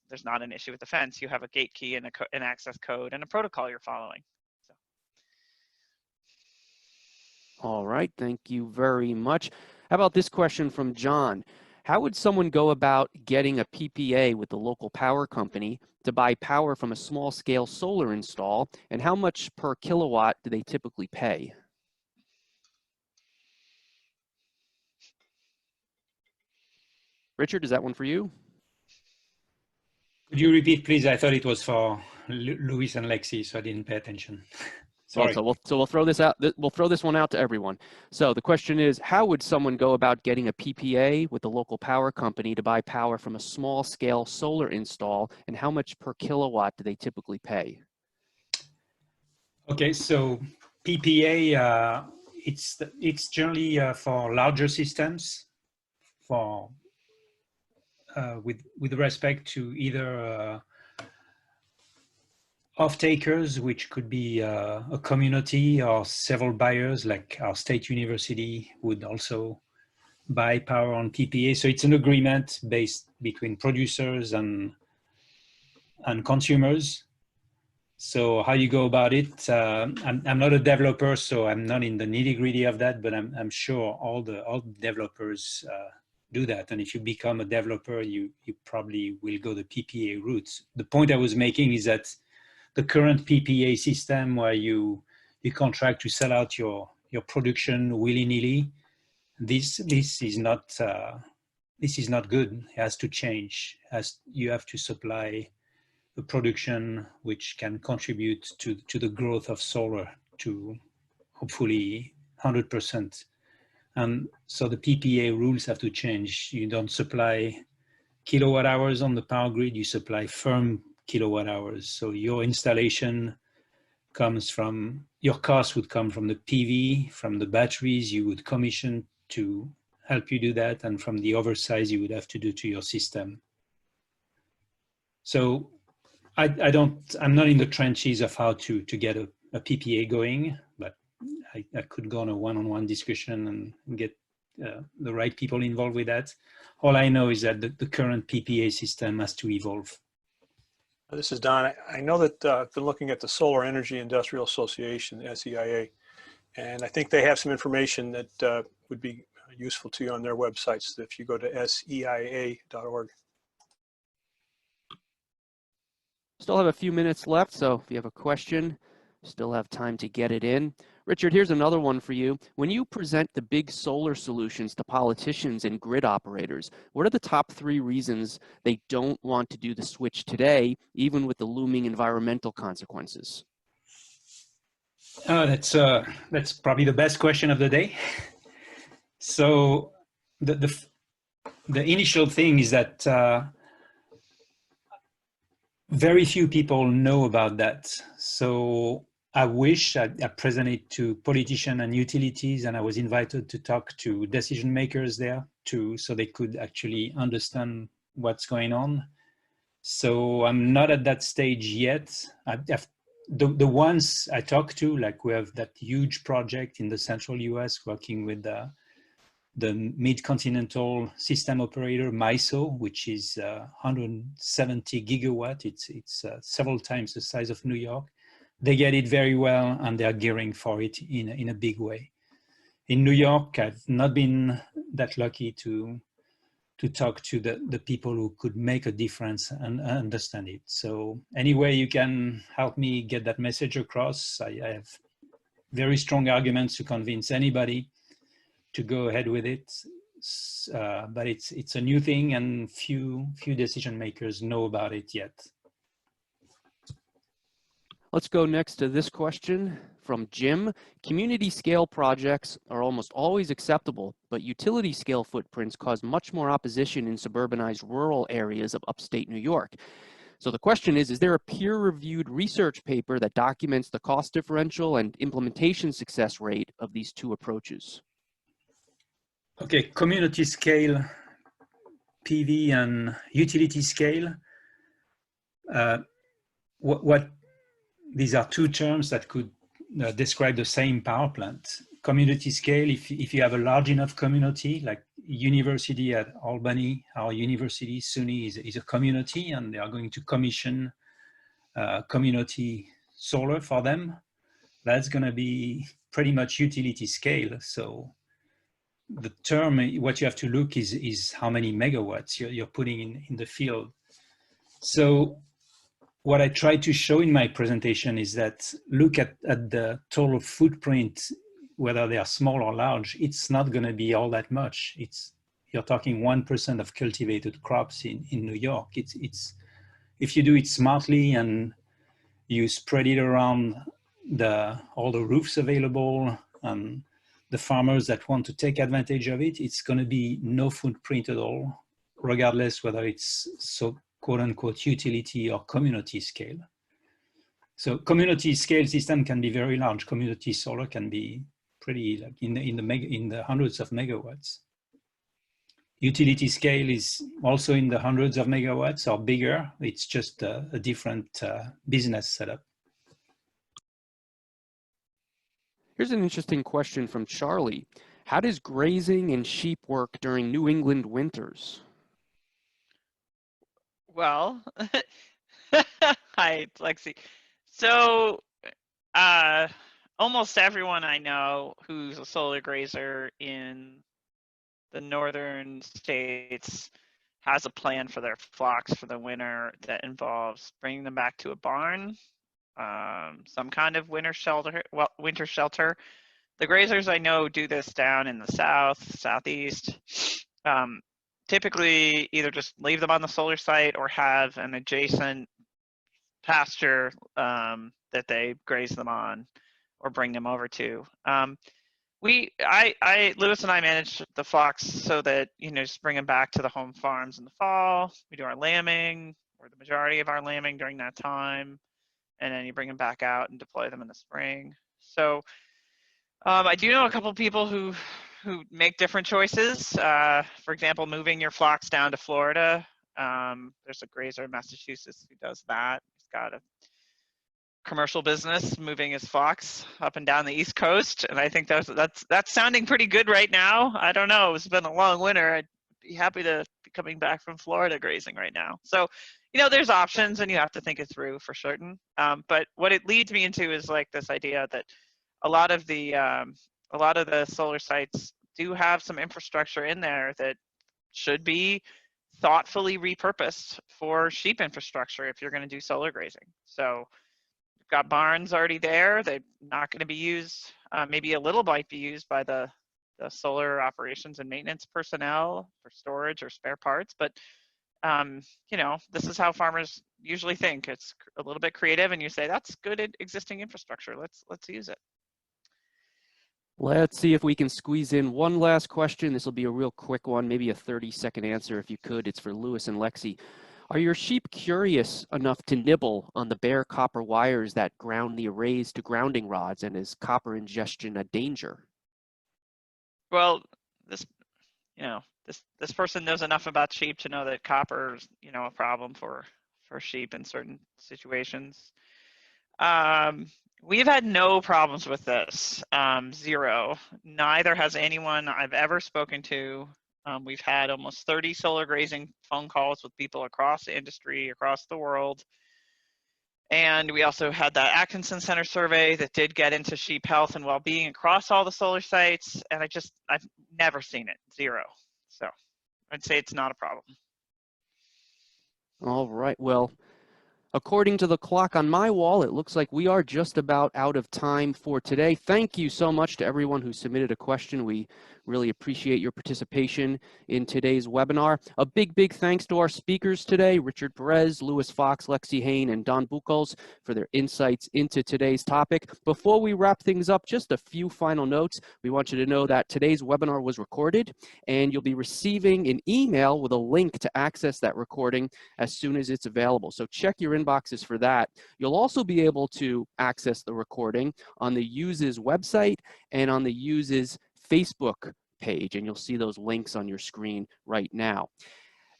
there's not an issue with the fence. You have a gate key and an access code and a protocol you're following. So. All right, thank you very much. How about this question from John? How would someone go about getting a PPA with the local power company to buy power from a small-scale solar install, and how much per kilowatt do they typically pay? Richard, is that one for you? Could you repeat, please? I thought it was for Louis and Lexie, so I didn't pay attention. Well, Sorry. so we'll throw this out. We'll throw this one out to everyone. So the question is, how would someone go about getting a PPA with the local power company to buy power from a small scale solar install, and how much per kilowatt do they typically pay? Okay, so PPA, it's generally for larger systems, for with respect to either off-takers, which could be a community or several buyers, like our state university would also buy power on PPA. So it's an agreement based between producers and consumers. So how you go about it, I'm not a developer, so I'm not in the nitty-gritty of that, but I'm sure all the developers do that. And if you become a developer, you probably will go the PPA route. The point I was making is that the current PPA system, where you contract to sell out your production willy-nilly, this is not good. It has to change. As you have to supply the production which can contribute to the growth of solar to hopefully 100%. And so the PPA rules have to change. You don't supply kilowatt hours on the power grid, you supply firm kilowatt hours. So your installation comes from, your cost would come from the PV, from the batteries you would commission to help you do that, and from the oversize you would have to do to your system. So I'm not in the trenches of how to get a PPA going, but I could go on a one-on-one discussion and get the right people involved with that. All I know is that the current PPA system has to evolve. This is Don. I know that I've been looking at the Solar Energy Industrial Association, the SEIA, and I think they have some information that would be useful to you on their websites if you go to seia.org. Still have a few minutes left, so if you have a question, still have time to get it in. Richard, here's another one for you. When you present the big solar solutions to politicians and grid operators, what are the top 3 reasons they don't want to do the switch today, even with the looming environmental consequences? That's probably the best question of the day. So the initial thing is that very few people know about that. So I wish I presented to politicians and utilities, and I was invited to talk to decision makers there too, so they could actually understand what's going on. So I'm not at that stage yet. The ones I talk to, like we have that huge project in the central US working with the mid-continental system operator, MISO, which is 170 gigawatt. It's several times the size of New York. They get it very well, and they are gearing for it in a big way. In New York, I've not been that lucky to talk to the people who could make a difference and understand it. So any way you can help me get that message across, I have very strong arguments to convince anybody to go ahead with it. But it's a new thing, and few decision makers know about it yet. Let's go next to this question from Jim. Community scale projects are almost always acceptable, but utility scale footprints cause much more opposition in suburbanized rural areas of upstate New York. So the question is there a peer-reviewed research paper that documents the cost differential and implementation success rate of these 2 approaches? Okay, community scale PV and utility scale. These are 2 terms that could describe the same power plant. Community scale, if you have a large enough community, like university at Albany, our university, SUNY, is a community, and they are going to commission community solar for them. That's going to be pretty much utility scale. So the term, what you have to look is how many megawatts you're putting in the field. So what I try to show in my presentation is that look at the total footprint, whether they are small or large, it's not going to be all that much. you're talking 1% of cultivated crops in New York. It's if you do it smartly and you spread it around all the roofs available and the farmers that want to take advantage of it, it's going to be no footprint at all, regardless whether it's so quote unquote utility or community scale. So community scale system can be very large. Community solar can be pretty like in the hundreds of megawatts. Utility scale is also in the hundreds of megawatts or bigger. It's just a different business setup. Here's an interesting question from Charlie. How does grazing and sheep work during New England winters? Well, hi, Lexie. So almost everyone I know who's a solar grazer in the northern states has a plan for their flocks for the winter that involves bringing them back to a barn, some kind of winter shelter. The grazers I know do this down in the south, southeast. Typically either just leave them on the solar site or have an adjacent pasture that they graze them on or bring them over to. Lewis and I manage the flocks so that, just bring them back to the home farms in the fall. We do our lambing, or the majority of our lambing during that time, and then you bring them back out and deploy them in the spring. So I do know a couple of people who make different choices. For example, moving your flocks down to Florida. There's a grazer in Massachusetts who does that. He's got a commercial business moving his flocks up and down the East Coast, and I think that's sounding pretty good right now. I don't know. It's been a long winter. I'd be happy to be coming back from Florida grazing right now. So, there's options, and you have to think it through for certain. But what it leads me into is like this idea that a lot of the solar sites do have some infrastructure in there that should be thoughtfully repurposed for sheep infrastructure if you're going to do solar grazing. So you've got barns already there. They're not going to be used. Maybe a little might be used by the solar operations and maintenance personnel for storage or spare parts. But this is how farmers usually think. It's a little bit creative, and you say that's good existing infrastructure. Let's use it. Let's see if we can squeeze in one last question. This will be a real quick one, maybe a 30-second answer if you could. It's for Lewis and Lexie. Are your sheep curious enough to nibble on the bare copper wires that ground the arrays to grounding rods, and is copper ingestion a danger? Well, this person knows enough about sheep to know that copper is, a problem for sheep in certain situations. We've had no problems with this, zero. Neither has anyone I've ever spoken to. We've had almost 30 solar grazing phone calls with people across the industry, across the world. And we also had that Atkinson Center survey that did get into sheep health and well-being across all the solar sites. And I've never seen it, zero. So I'd say it's not a problem. All right, well, according to the clock on my wall, it looks like we are just about out of time for today. Thank you so much to everyone who submitted a question. We really appreciate your participation in today's webinar. A big thanks to our speakers today, Richard Perez, Lewis Fox, Lexie Hain, and Don Buchholz, for their insights into today's topic. Before we wrap things up, just a few final notes. We want you to know that today's webinar was recorded, and you'll be receiving an email with a link to access that recording as soon as it's available. So check your inboxes for that. You'll also be able to access the recording on the Uses website and on the Uses Facebook page, and you'll see those links on your screen right now.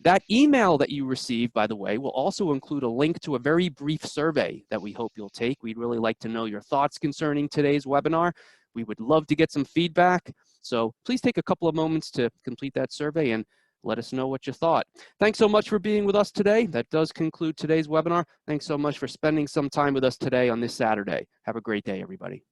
That email that you receive, by the way, will also include a link to a very brief survey that we hope you'll take. We'd really like to know your thoughts concerning today's webinar. We would love to get some feedback, so please take a couple of moments to complete that survey and let us know what you thought. Thanks so much for being with us today. That does conclude today's webinar. Thanks so much for spending some time with us today on this Saturday. Have a great day, everybody.